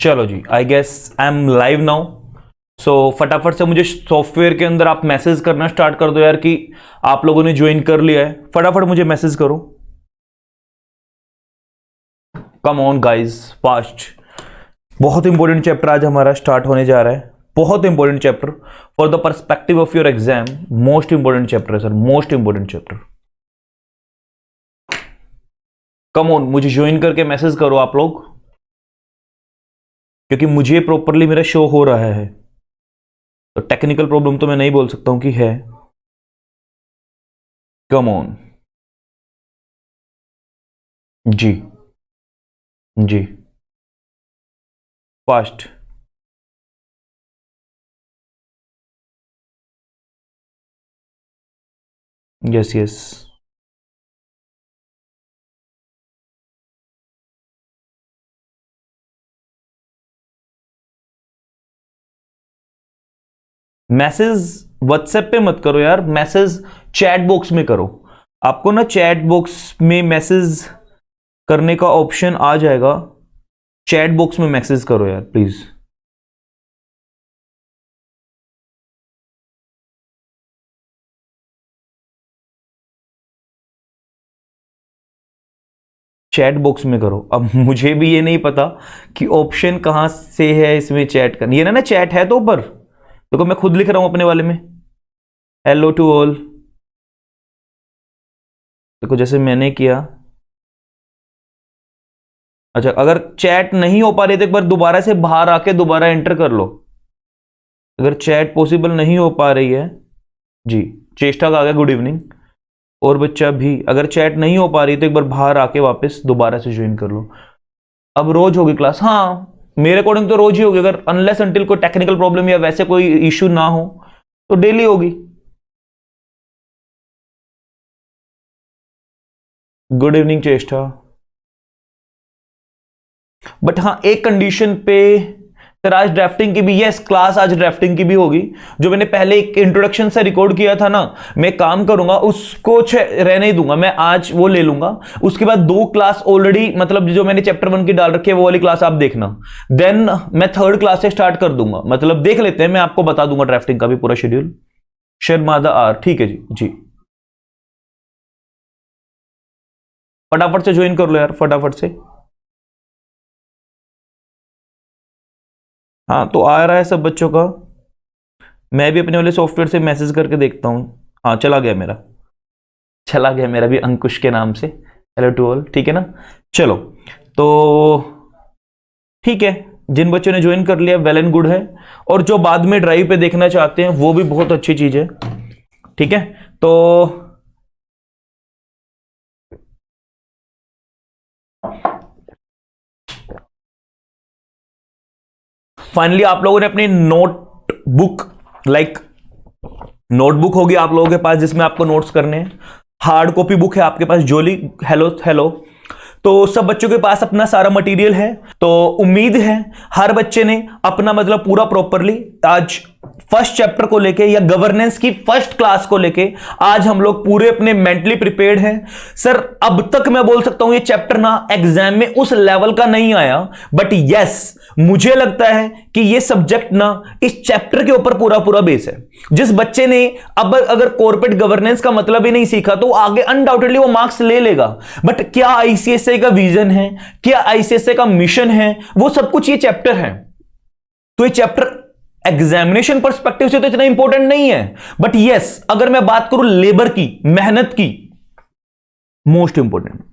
चलो जी, I guess I am live now. So फटाफट से मुझे सॉफ्टवेयर के अंदर आप मैसेज करना स्टार्ट कर दो यार कि आप लोगों ने ज्वाइन कर लिया है। फटाफट मुझे मैसेज करो। Come on guys, fast. बहुत इंपॉर्टेंट चैप्टर आज हमारा स्टार्ट होने जा रहा है। बहुत important chapter for the perspective of your exam. Most important chapter है sir, most important chapter. Come on, मुझे ज्वाइन करके मैसेज करो आप लोग, क्योंकि मुझे प्रॉपरली मेरा शो हो रहा है। तो टेक्निकल प्रॉब्लम तो मैं नहीं बोल सकता हूं कि है। कम ऑन जी, जी fast. Yes yes, message WhatsApp पे मत करो यार, मैसेज चैट बॉक्स में करो। आपको ना चैट बॉक्स में मैसेज करने का ऑप्शन आ जाएगा। चैट बॉक्स में मैसेज करो यार प्लीज। चैट बॉक्स में करो। अब मुझे भी ये नहीं पता कि ऑप्शन कहां से है इसमें चैट करनी। ये ना चैट है तो ऊपर देखो, मैं खुद लिख रहा हूं अपने वाले में, हेलो टू ऑल। देखो जैसे मैंने किया। अच्छा, अगर चैट नहीं हो पा रही तो एक बार दोबारा से बाहर आके दोबारा एंटर कर लो। अगर चैट पॉसिबल नहीं हो पा रही है जी, चेष्टा का आ गया गुड इवनिंग। और बच्चा भी, अगर चैट नहीं हो पा रही तो एक बार बाहर आके वापस दोबारा से ज्वाइन कर लो। अब रोज होगी क्लास? हाँ, मेरे अकॉर्डिंग तो रोज ही होगी, अगर अनलेस अंटिल कोई टेक्निकल प्रॉब्लम या वैसे कोई इश्यू ना हो तो डेली होगी। गुड इवनिंग चेष्टा। बट हाँ, एक कंडीशन पे सर, आज ड्राफ्टिंग की भी, यस क्लास आज ड्राफ्टिंग की भी होगी। जो मैंने पहले एक इंट्रोडक्शन से रिकॉर्ड किया था ना, मैं काम करूंगा उसको रहने ही दूंगा, मैं आज वो ले लूंगा। उसके बाद 2 क्लास ऑलरेडी, मतलब जो मैंने चैप्टर 1 की डाल रखी है वो वाली क्लास आप देखना। देन मैं 3rd क्लास से स्टार्ट कर दूंगा। मतलब देख लेते हैं, मैं आपको बता दूंगा ड्राफ्टिंग का भी पूरा शेड्यूल। शर्मादा आर, ठीक है जी जी। फटाफट से ज्वाइन कर लो यार, फटाफट से। हाँ, तो आ रहा है सब बच्चों का। मैं भी अपने वाले सॉफ्टवेयर से मैसेज करके देखता हूँ। हाँ, चला गया मेरा, चला गया मेरा भी अंकुश के नाम से। हेलो टू ऑल, ठीक है ना। चलो, तो ठीक है, जिन बच्चों ने ज्वाइन कर लिया वेल एंड गुड है, और जो बाद में ड्राइव पे देखना चाहते हैं वो भी बहुत अच्छी चीज है। ठीक है, तो फाइनली आप लोगों ने अपनी नोटबुक, नोटबुक होगी आप लोगों के पास जिसमें आपको नोट्स करने हैं। हार्ड कॉपी बुक है आपके पास जोली। Hello hello. तो सब बच्चों के पास अपना सारा मटेरियल है। तो उम्मीद है हर बच्चे ने अपना मतलब पूरा प्रॉपरली आज फर्स्ट चैप्टर को लेके या गवर्नेंस की फर्स्ट क्लास को लेके आज हम लोग पूरे अपने मेंटली प्रिपेयर्ड हैं। सर अब तक मैं बोल सकता हूं ये चैप्टर ना एग्जाम में उस लेवल का नहीं आया, बट यस मुझे लगता है कि ये सब्जेक्ट ना इस चैप्टर के ऊपर पूरा पूरा बेस है। जिस बच्चे ने अब अगर कॉर्पोरेट गवर्नेंस का मतलब ही नहीं सीखा तो आगे अनडाउटेडली वो मार्क्स ले लेगा। बट क्या आईसीएसआई का विजन है, क्या आईसीएसआई का मिशन है, वो सब कुछ ये चैप्टर है। तो ये चैप्टर एग्जामिनेशन पर्सपेक्टिव से तो इतना इंपॉर्टेंट नहीं है, बट यस अगर मैं बात करूं लेबर की, मेहनत की, मोस्ट इंपॉर्टेंट।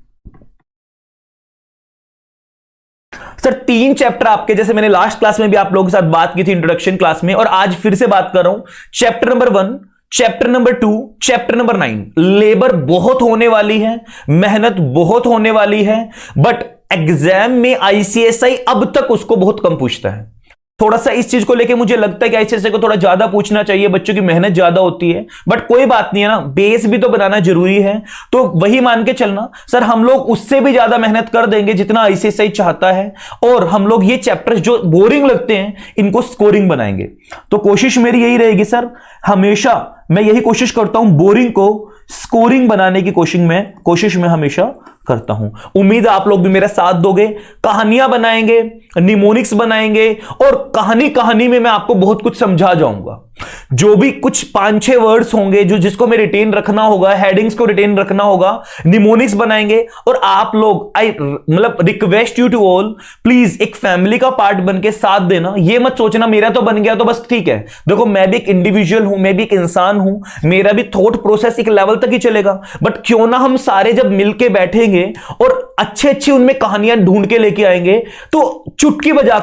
सर 3 चैप्टर आपके, जैसे मैंने लास्ट क्लास में भी आप लोगों के साथ बात की थी इंट्रोडक्शन क्लास में, और आज फिर से बात कर रहा हूं। Chapter number 1, chapter number 2, chapter number 9। Labour बहुत होने वाली है, मेहनत बहुत होने वाली है, बट एग्जाम में आईसीएसआई अब तक उसको बहुत कम पूछता है। थोड़ा सा इस चीज को लेके मुझे लगता है कि आईसीएसआई को थोड़ा ज्यादा पूछना चाहिए, बच्चों की मेहनत ज्यादा होती है। बट कोई बात नहीं है ना, बेस भी तो बनाना जरूरी है। तो वही मान के चलना सर, हम लोग उससे भी ज्यादा मेहनत कर देंगे जितना आईसीएसआई चाहता है, और हम लोग ये चैप्टर्स जो बोरिंग लगते हैं इनको स्कोरिंग बनाएंगे। तो कोशिश मेरी यही रहेगी सर, हमेशा मैं यही कोशिश करता हूं बोरिंग को स्कोरिंग बनाने की कोशिश में हमेशा करता हूं। उम्मीद है आप लोग भी मेरा साथ दोगे। कहानियां बनाएंगे, निमोनिक्स बनाएंगे और कहानी में मैं आपको बहुत कुछ समझा जाऊंगा। जो भी कुछ 5-6 वर्ड्स होंगे जो जिसको मैं रिटेन रखना होगा, हेडिंग्स को रिटेन रखना होगा, निमोनिक्स बनाएंगे। और आप लोग मतलब request you to all, please एक फैमिली का पार्ट बन के साथ देना। ये मत सोचना मेरा तो बन गया तो बस ठीक है। देखो मैं भी एक इंडिविजुअल हूं, मैं भी एक इंसान हूं, मेरा भी थॉट प्रोसेस एक लेवल तक ही चलेगा। बट क्यों ना हम सारे जब मिलके बैठेंगे और अच्छे उनमें कहानियां ढूंढ के लेके आएंगे, तो चुटकी बजा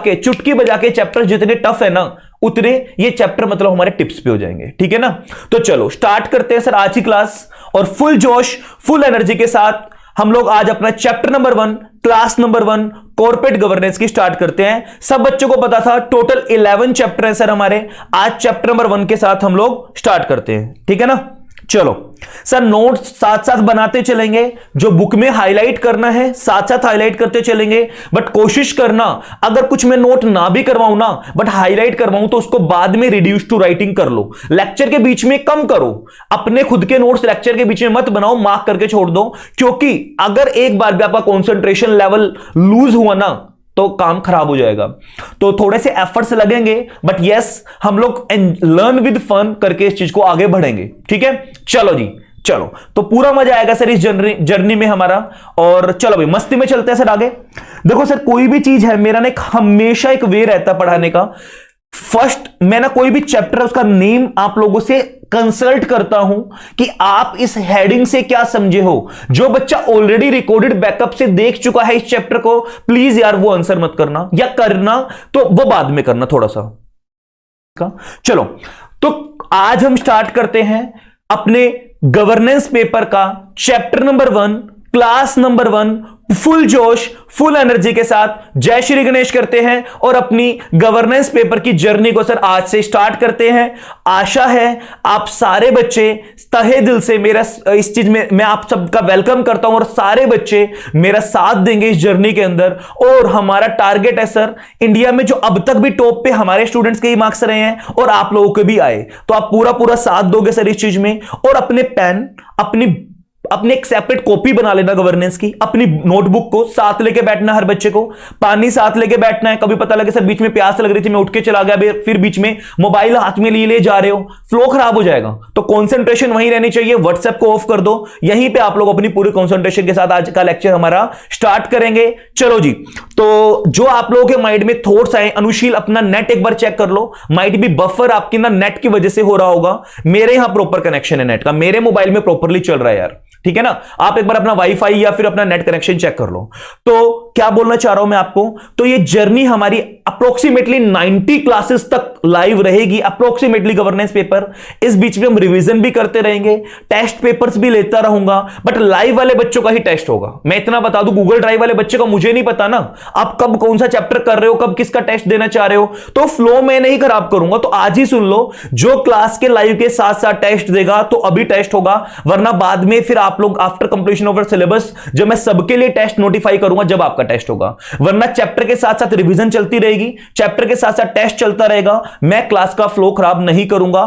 के चैप्टर जितने टफ है ना उतने ये चैप्टर मतलब हमारे टिप्स पे हो जाएंगे। ठीक है ना? तो चलो स्टार्ट करते हैं सर आज की क्लास, और फुल जोश फुल एनर्जी के साथ हम लोग आज अपना chapter number 1 class number 1 corporate governance की स्टार्ट करते हैं। सब बच्चों को पता था टोटल 11 चैप्टर है सर हमारे। आज चैप्टर नंबर 1 के साथ हम लोग स्टार्ट करते हैं। ठीक है ना? चलो सर नोट्स साथ साथ बनाते चलेंगे, जो बुक में हाईलाइट करना है साथ साथ हाईलाइट करते चलेंगे। बट कोशिश करना अगर कुछ मैं नोट ना भी करवाऊं ना बट हाईलाइट करवाऊं तो उसको बाद में रिड्यूस टू राइटिंग कर लो। लेक्चर के बीच में कम करो, अपने खुद के नोट्स लेक्चर के बीच में मत बनाओ, मार्क करके छोड़ दो। क्योंकि अगर एक बार भी आपका कॉन्सेंट्रेशन लेवल लूज हुआ ना तो काम खराब हो जाएगा। तो थोड़े से एफर्ट्स लगेंगे, बट यस हम लोग लर्न विद फन करके इस चीज को आगे बढ़ेंगे। ठीक है? चलो जी चलो, तो पूरा मजा आएगा सर इस जर्नी में हमारा। और चलो भाई मस्ती में चलते हैं सर आगे। देखो सर कोई भी चीज है मेरा ना हमेशा एक वे रहता है पढ़ाने का। फर्स्ट मैं ना कोई भी चैप्टर उसका नेम आप लोगों से कंसल्ट करता हूं कि आप इस हेडिंग से क्या समझे हो। जो बच्चा ऑलरेडी रिकॉर्डेड बैकअप से देख चुका है इस चैप्टर को, प्लीज यार वो आंसर मत करना, या करना तो वो बाद में करना थोड़ा सा। चलो तो आज हम स्टार्ट करते हैं अपने गवर्नेंस पेपर का chapter number 1 class number 1 full जोश फुल एनर्जी के साथ। जय श्री गणेश करते हैं और अपनी गवर्नेंस पेपर की जर्नी को सर आज से स्टार्ट करते हैं। आशा है आप सारे बच्चे तहे दिल से मेरा इस चीज में मैं आप सबका वेलकम करता हूं और सारे बच्चे मेरा साथ देंगे इस जर्नी के अंदर। और हमारा टारगेट है सर इंडिया में जो अब तक भी टॉप पे हमारे स्टूडेंट्स के ही मार्क्स रहे हैं और आप लोगों के भी आए, तो आप पूरा साथ दोगे सर इस चीज में। और अपने पेन अपनी एक सेपरेट कॉपी बना लेना गवर्नेंस की, अपनी नोटबुक को साथ लेके बैठना, हर बच्चे को पानी साथ लेके बैठना है। कभी पता लगे सर बीच में प्यास लग रही थी मैं उठ के चला गया, फिर बीच में मोबाइल हाथ में ले जा रहे हो, फ्लो खराब हो जाएगा। तो कंसंट्रेशन वहीं रहनी चाहिए। व्हाट्सएप को ऑफ कर दो, यहीं पे आप लोग अपनी पूरी कंसंट्रेशन के साथ आज का लेक्चर हमारा स्टार्ट करेंगे। चलो जी, तो जो आप लोगों के माइंड में थॉट्स आए, अनुशील अपना नेट एक बार चेक कर लो, माइट भी बफर आपकी ना नेट की वजह से हो रहा होगा। मेरे यहां प्रॉपर कनेक्शन है नेट का, मेरे मोबाइल में प्रॉपरली चल रहा है यार। ठीक है ना? आप एक बार अपना वाईफाई या फिर अपना नेट कनेक्शन चेक कर लो। तो क्या बोलना चाह रहा हूं मैं आपको, तो ये जर्नी हमारी अप्रोक्सीमेटली 90 क्लासेस तक लाइव रहेगी, अप्रोक्सीमेटली गवर्नेंस पेपर। इस बीच में हम रिवीजन भी करते रहेंगे, टेस्ट पेपर्स भी लेता रहूंगा, बट लाइव वाले बच्चों का ही टेस्ट होगा। मैं इतना बता दूं, गूगल ड्राइव वाले बच्चे का मुझे नहीं पता ना आप कब कौन सा चैप्टर कर रहे हो, कब किसका टेस्ट देना चाह रहे हो, तो फ्लो मैं नहीं खराब करूंगा। तो आज ही सुन लो, जो क्लास के लाइव के साथ साथ टेस्ट देगा तो अभी टेस्ट होगा, वरना बाद में फिर आप लोग आफ्टर कंप्लीशन ऑफ सिलेबस जब मैं सबके लिए टेस्ट नोटिफाई करूंगा जब आपका टेस्ट होगा। वरना चैप्टर के साथ साथ रिवीजन चलती रहेगी, चैप्टर के साथ साथ टेस्ट चलता रहेगा। मैं क्लास का फ्लो खराब नहीं करूंगा।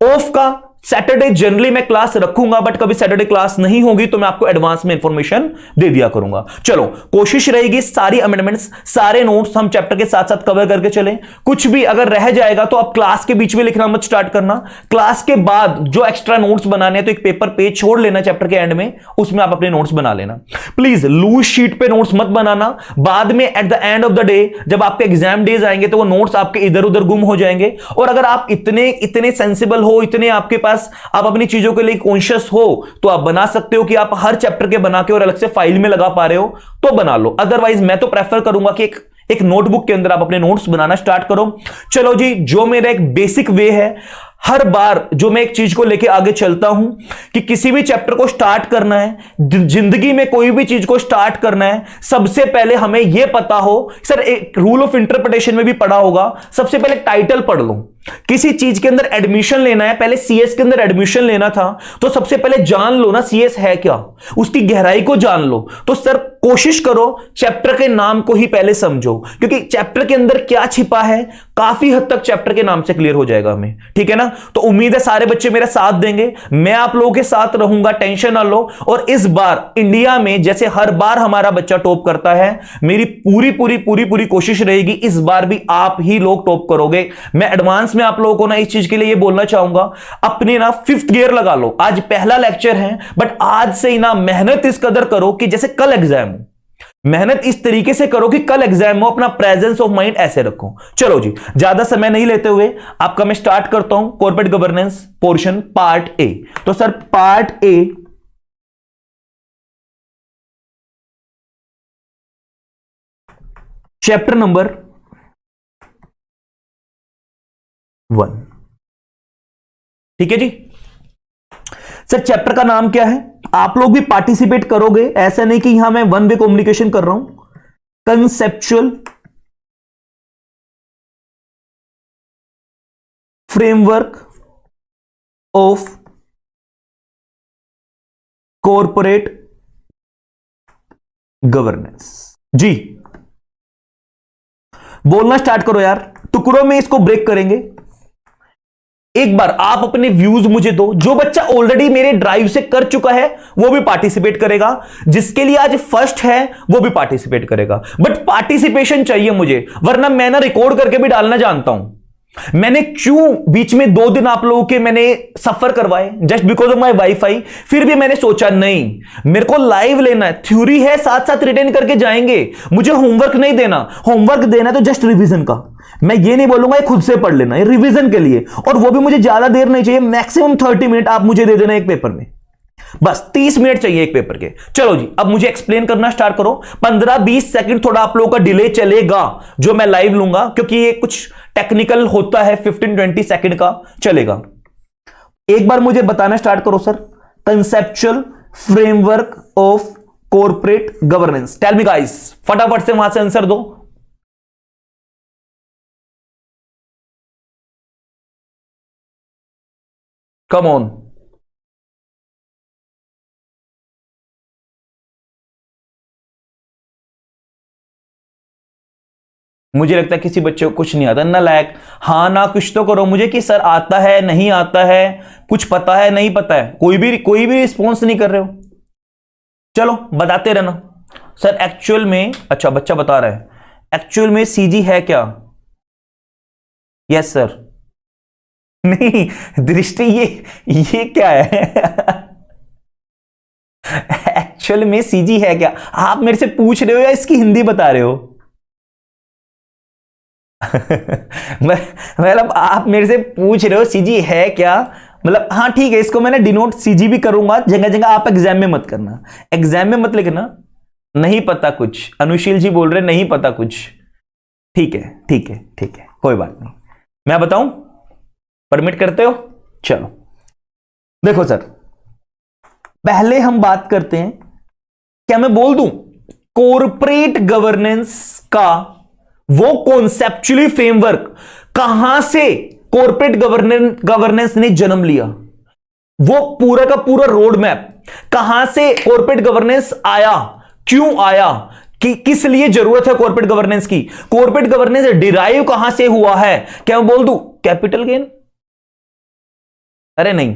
ऑफ का सैटरडे जनरली मैं क्लास रखूंगा, बट कभी सैटरडे क्लास नहीं होगी तो मैं आपको एडवांस में इंफॉर्मेशन दे दिया करूंगा। चलो कोशिश रहेगी सारी अमेंडमेंट्स सारे नोट्स हम चैप्टर के साथ साथ कवर करके चलें। कुछ भी अगर रह जाएगा तो आप क्लास के बीच में लिखना मत स्टार्ट करना, क्लास के बाद जो एक्स्ट्रा नोट्स बनाने हैं तो एक पेपर पेज छोड़ लेना चैप्टर के एंड में, उसमें आप अपने नोट्स बना लेना। प्लीज लूज शीट पे नोट्स मत बनाना, बाद में at the end of the day जब आपके एग्जाम डेज आएंगे तो वो नोट्स आपके इधर उधर गुम हो जाएंगे। और अगर आप इतने सेंसिबल हो, इतने आपके पास आप अपनी चीजों के लिए कॉन्शियस हो, तो आप बना सकते हो कि आप हर चैप्टर के बना के और अलग से फाइल में लगा पा रहे हो तो बना लो। अदरवाइज मैं तो प्रेफर करूंगा कि एक नोटबुक के अंदर आप अपने नोट्स बनाना स्टार्ट करो। चलो जी, जो मेरा एक बेसिक वे है, हर बार जो मैं एक चीज को लेके आगे चलता हूं कि किसी भी चैप्टर को स्टार्ट करना है, जिंदगी में कोई भी चीज को स्टार्ट करना है, सबसे पहले हमें यह पता हो, सर एक रूल ऑफ इंटरप्रिटेशन में भी पढ़ा होगा, सबसे पहले टाइटल पढ़ लो। किसी चीज के अंदर एडमिशन लेना है, पहले सीएस के अंदर एडमिशन लेना था तो सबसे पहले जान लो ना सीएस है क्या, उसकी गहराई को जान लो। तो सर कोशिश करो चैप्टर के नाम को ही पहले समझो, क्योंकि चैप्टर के अंदर क्या छिपा है, काफी हद तक चैप्टर के नाम से क्लियर हो जाएगा हमें, ठीक है ना। तो उम्मीद है सारे बच्चे मेरा साथ देंगे, मैं आप लोगों के साथ रहूंगा, टेंशन ना लो। और इस बार इंडिया में जैसे हर बार हमारा बच्चा टॉप करता है, मेरी पूरी पूरी पूरी पूरी कोशिश रहेगी इस बार भी आप ही लोग टॉप करोगे। मैं एडवांस में आप लोगों को ना इस चीज के लिए ये बोलना चाहूंगा, अपने ना 5th गियर लगा लो। आज पहला लेक्चर है, बट आज से ही ना मेहनत इस कदर करो कि जैसे कल एग्जाम हो, मेहनत इस तरीके से करो कि कल एग्जाम हो, अपना प्रेजेंस ऑफ माइंड ऐसे रखो। चलो जी, ज्यादा समय नहीं लेते हुए आपका मैं स्टार्ट करता हूं corporate governance portion part A. तो sir part A chapter number 1, ठीक है जी। सर चैप्टर का नाम क्या है? आप लोग भी पार्टिसिपेट करोगे, ऐसा नहीं कि यहां मैं वन वे कम्युनिकेशन कर रहा हूं। Conceptual framework of corporate governance. जी बोलना स्टार्ट करो यार, टुकड़ों में इसको ब्रेक करेंगे। एक बार आप अपने व्यूज मुझे दो। जो बच्चा ऑलरेडी मेरे ड्राइव से कर चुका है वो भी पार्टिसिपेट करेगा, जिसके लिए आज फर्स्ट है वो भी पार्टिसिपेट करेगा। बट पार्टिसिपेशन चाहिए मुझे, वरना मैं ना रिकॉर्ड करके भी डालना जानता हूं। मैंने क्यों बीच में 2 दिन आप लोगों के मैंने सफर करवाए just because of my wifi. फिर भी मैंने सोचा नहीं, मेरे को लाइव लेना है, थ्योरी है साथ साथ रिटेन करके जाएंगे, मुझे होमवर्क नहीं देना। होमवर्क देना तो जस्ट रिवीजन का, मैं ये नहीं बोलूंगा ये खुद से पढ़ लेना, ये रिवीजन के लिए। और वो भी मुझे ज्यादा देर नहीं चाहिए, मैक्सिमम 30 मिनट आप मुझे दे देना एक पेपर में, बस 30 मिनट चाहिए एक पेपर के। चलो जी, अब मुझे एक्सप्लेन करना स्टार्ट करो। 15-20 सेकंड थोड़ा आप लोगों का डिले चलेगा जो मैं लाइव लूंगा, क्योंकि ये कुछ टेक्निकल होता है। 15-20 सेकंड का चलेगा। एक बार मुझे बताना स्टार्ट करो sir, conceptual framework of corporate governance. Tell me guys, फटाफट से वहां से आंसर दो। Come on. मुझे लगता है किसी बच्चे को कुछ नहीं आता, ना लायक। हाँ ना कुछ तो करो मुझे कि सर आता है नहीं आता है, कुछ पता है नहीं पता है। कोई भी रिस्पॉन्स नहीं कर रहे हो। चलो बताते रहना। सर एक्चुअल में, अच्छा बच्चा बता रहा है, एक्चुअल में सीजी है क्या? Yes sir. नहीं दृष्टि, ये क्या है? एक्चुअल में सीजी है क्या? आप मेरे से पूछ रहे हो या इसकी हिंदी बता रहे हो? मतलब आप मेरे से पूछ रहे हो सीजी है क्या, मतलब हाँ ठीक है, इसको मैंने डिनोट सीजी भी करूंगा जगह जगह। आप एग्जाम में मत करना, एग्जाम में मत लिखना नहीं पता कुछ। अनुशील जी बोल रहे नहीं पता कुछ। ठीक है ठीक है ठीक है, कोई बात नहीं। मैं बताऊं, परमिट करते हो? चलो देखो सर, पहले हम बात करते हैं, क्या मैं बोल दूं, कॉर्पोरेट गवर्नेंस का वो कॉन्सेप्चुअली फ्रेमवर्क कहां से कॉर्पोरेट गवर्नेंस ने जन्म लिया, वो पूरा का पूरा रोड मैप, कहां से कॉर्पोरेट गवर्नेंस आया, क्यों आया, कि किस लिए जरूरत है कॉर्पोरेट गवर्नेंस की, कॉर्पोरेट गवर्नेंस डिराइव कहां से हुआ है। क्या मैं बोल दूं कैपिटल गेन? अरे नहीं,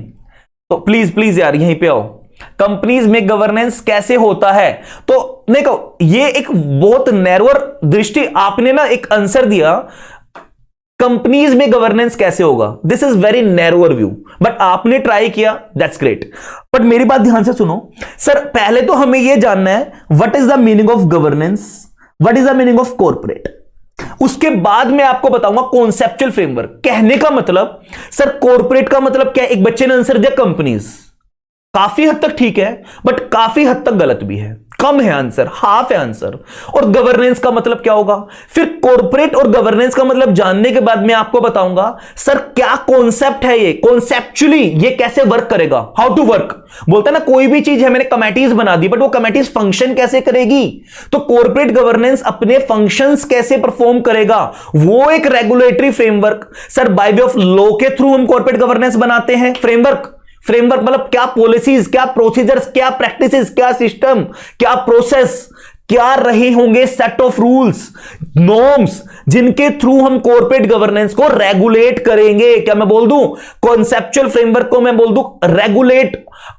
तो प्लीज प्लीज यार यहीं पे आओ। कंपनीज में गवर्नेंस कैसे होता है, तो देखो ये एक बहुत नैरोअर दृष्टि, आपने ना एक आंसर दिया कंपनीज में गवर्नेंस कैसे होगा, this is very narrower view, but आपने ट्राई किया, दैट्स ग्रेट। बट मेरी बात ध्यान से सुनो सर, पहले तो हमें यह जानना है what is the meaning of governance, what is the meaning of corporate. उसके बाद मैं आपको बताऊंगा कॉन्सेप्चुअल फ्रेमवर्क। कहने का मतलब सर कॉर्पोरेट का मतलब क्या, एक बच्चे ने आंसर दिया कंपनीज, काफी हद तक ठीक है बट काफी हद तक गलत भी है, कम है आंसर, हाफ है आंसर। और गवर्नेंस का मतलब क्या होगा, फिर कॉर्पोरेट और गवर्नेंस का मतलब जानने के बाद मैं आपको बताऊंगा सर क्या कॉन्सेप्ट है, ये कॉन्सेप्चुअली ये कैसे वर्क करेगा, हाउ टू वर्क। बोलता है ना कोई भी चीज है मैंने कमेटीज बना दी, बट वो कमेटीज फंक्शन कैसे करेगी, तो कॉर्पोरेट गवर्नेंस अपने फंक्शंस कैसे परफॉर्म करेगा, वो एक regulatory framework. Sir by way of law के थ्रू हम कॉर्पोरेट गवर्नेंस बनाते हैं। फ्रेमवर्क मतलब क्या पॉलिसीज, क्या प्रोसीजर्स, क्या प्रैक्टिसेस, क्या सिस्टम, क्या प्रोसेस, क्या रहे होंगे सेट ऑफ रूल्स, नॉर्म्स, जिनके थ्रू हम कॉर्पोरेट गवर्नेंस को रेगुलेट करेंगे। क्या मैं बोल दूं, कॉन्सेप्चुअल फ्रेमवर्क को मैं बोल दूं रेगुलेट।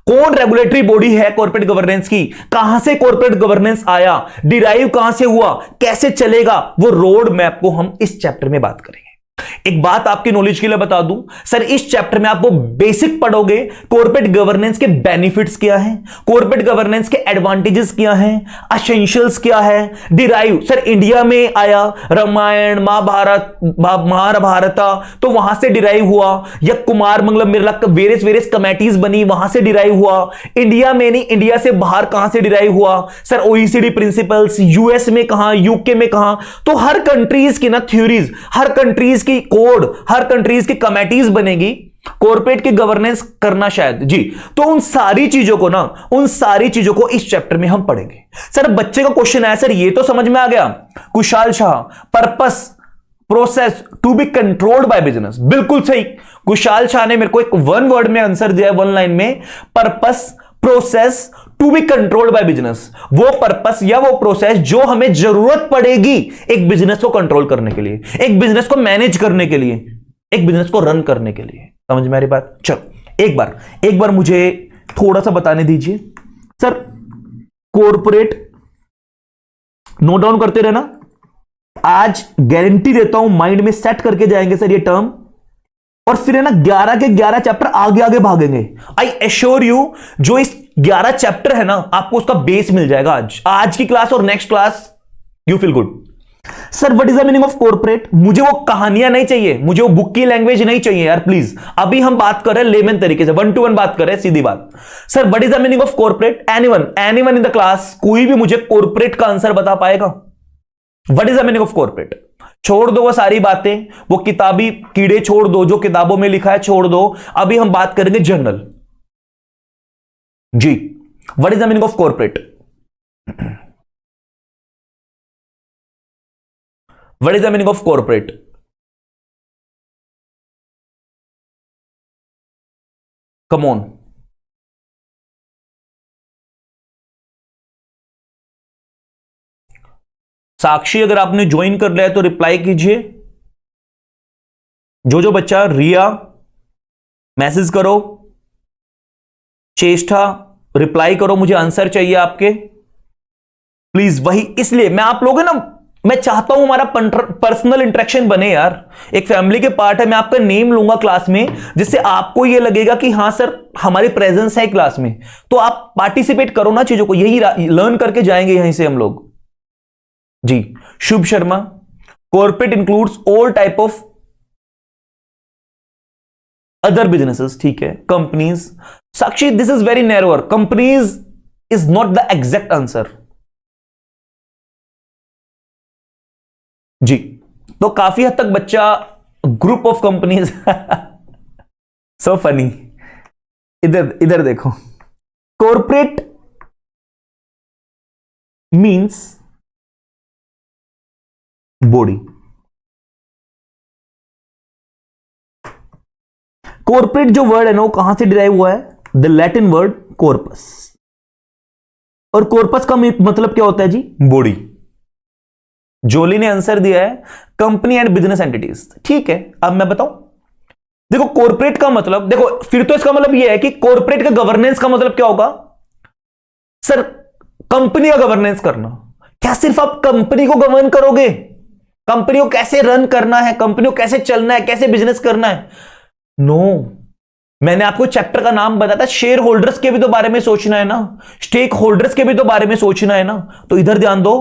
कौन रेगुलेटरी बॉडी है कॉर्पोरेट गवर्नेंस की, कहां से कॉर्पोरेट गवर्नेंस आया, डिराइव कहां से हुआ, कैसे चलेगा, वो रोड मैप को हम इस चैप्टर में बात करेंगे। एक बात आपकी नॉलेज के लिए बता दूं, सर इस चैप्टर में आप वो बेसिक पढ़ोगे, कॉर्पोरेट गवर्नेंस के बेनिफिट्स क्या हैं, कॉर्पोरेट गवर्नेंस के एडवांटेजेस क्या हैं, एसेंशियल्स क्या है, डिराइव सर इंडिया में आया, रामायण महाभारत महाभारत तो वहां से डिराइव हुआ, या कुमार मंगलम बिरला वेरियस कमेटीज बनी वहां से डिराइव हुआ, इंडिया में नहीं इंडिया से बाहर कहां से डिराइव हुआ, सर ओईसीडी प्रिंसिपल्स यूएस में कहां, यूके में कहां, तो हर कंट्रीज की ना थ्योरीज, हर कंट्रीज की कोड, हर कंट्रीज की कमेटीज बनेगी कॉर्पोरेट की गवर्नेंस करना शायद जी। तो उन सारी चीजों को ना, उन सारी चीजों को इस चैप्टर में हम पढ़ेंगे। सर बच्चे का क्वेश्चन है, सर ये तो समझ में आ गया, Kushal Shah, purpose process to be controlled by business, बिल्कुल सही। कुशाल शाह ने मेरे को एक वन वर्ड में आंसर दिया है, वन लाइन में, purpose process to be controlled by business. वो पर्पस या वो प्रोसेस जो हमें जरूरत पड़ेगी एक बिजनेस को कंट्रोल करने के लिए, एक बिजनेस को मैनेज करने के लिए, एक बिजनेस को रन करने के लिए। समझ में आ रही बात? चलो एक बार मुझे थोड़ा सा बताने दीजिए। सर कॉर्पोरेट, नोट डाउन करते रहना, आज गारंटी देता हूं माइंड में सेट करके जाएंगे सर ये टर्म, और फिर है ना 11 के 11 चैप्टर आगे आगे भागेंगे। आई एश्योर यू, जो इस 11 चैप्टर है ना, आपको उसका बेस मिल जाएगा आज की क्लास और next class, you feel good. Sir what is the meaning of corporate? मुझे वो कहानियां नहीं चाहिए, मुझे वो बुक की लैंग्वेज नहीं चाहिए यार प्लीज। अभी हम बात कर रहे हैं लेमन तरीके से, 1 to 1 बात कर रहे हैं, सीधी बात। Sir what is the meaning of corporate? Anyone in the class, कोई भी मुझे कॉर्पोरेट का आंसर बता पाएगा? What is the meaning of corporate? छोड़ दो वो सारी बातें, वो किताबी कीड़े छोड़ दो, जो किताबों में लिखा है छोड़ दो। अभी हम बात करेंगे जनरल जी। What is the meaning of corporate? What is the meaning of corporate? Come on, Sakshi अगर आपने ज्वाइन कर लिया है तो रिप्लाई कीजिए। जो बच्चा, रिया मैसेज करो, चेष्टा रिप्लाई करो, मुझे आंसर चाहिए आपके प्लीज। वही इसलिए मैं आप लोग है ना, मैं चाहता हूं हमारा पर्सनल इंटरेक्शन बने यार, एक फैमिली के पार्ट है। मैं आपका नेम लूंगा क्लास में, जिससे आपको यह लगेगा कि हां सर हमारी प्रेजेंस है क्लास में, तो आप पार्टिसिपेट करो ना चीजों को, यही लर्न करके जाएंगे यहीं से हम लोग जी। Shubh Sharma, corporate includes all type of other businesses, ठीक है, companies. Sakshi this is very narrower, companies is not the exact answer जी। तो काफी हद तक बच्चा group of companies so funny. इधर देखो, कॉर्पोरेट मींस बॉडी। कॉर्पोरेट जो वर्ड है ना, वो कहां से डिराइव हुआ है? The Latin word corpus. और कॉर्पस का मतलब क्या होता है जी? बॉडी। जोली ने आंसर दिया है कंपनी एंड बिजनेस एंटिटीज, ठीक है। अब मैं बताऊं, देखो कॉर्पोरेट का मतलब, देखो फिर तो इसका मतलब यह है कि कॉर्पोरेट का गवर्नेंस का मतलब क्या होगा? सर कंपनी का गवर्नेंस करना। क्या सिर्फ आप कंपनी को गवर्न करोगे? कंपनी को कैसे रन करना है, कंपनी को कैसे चलना है, कैसे बिजनेस करना है? नो, मैंने आपको चैप्टर का नाम बताया था, शेयर होल्डर्स के भी तो बारे में सोचना है ना, स्टेक होल्डर्स के भी तो बारे में सोचना है ना। तो इधर ध्यान दो,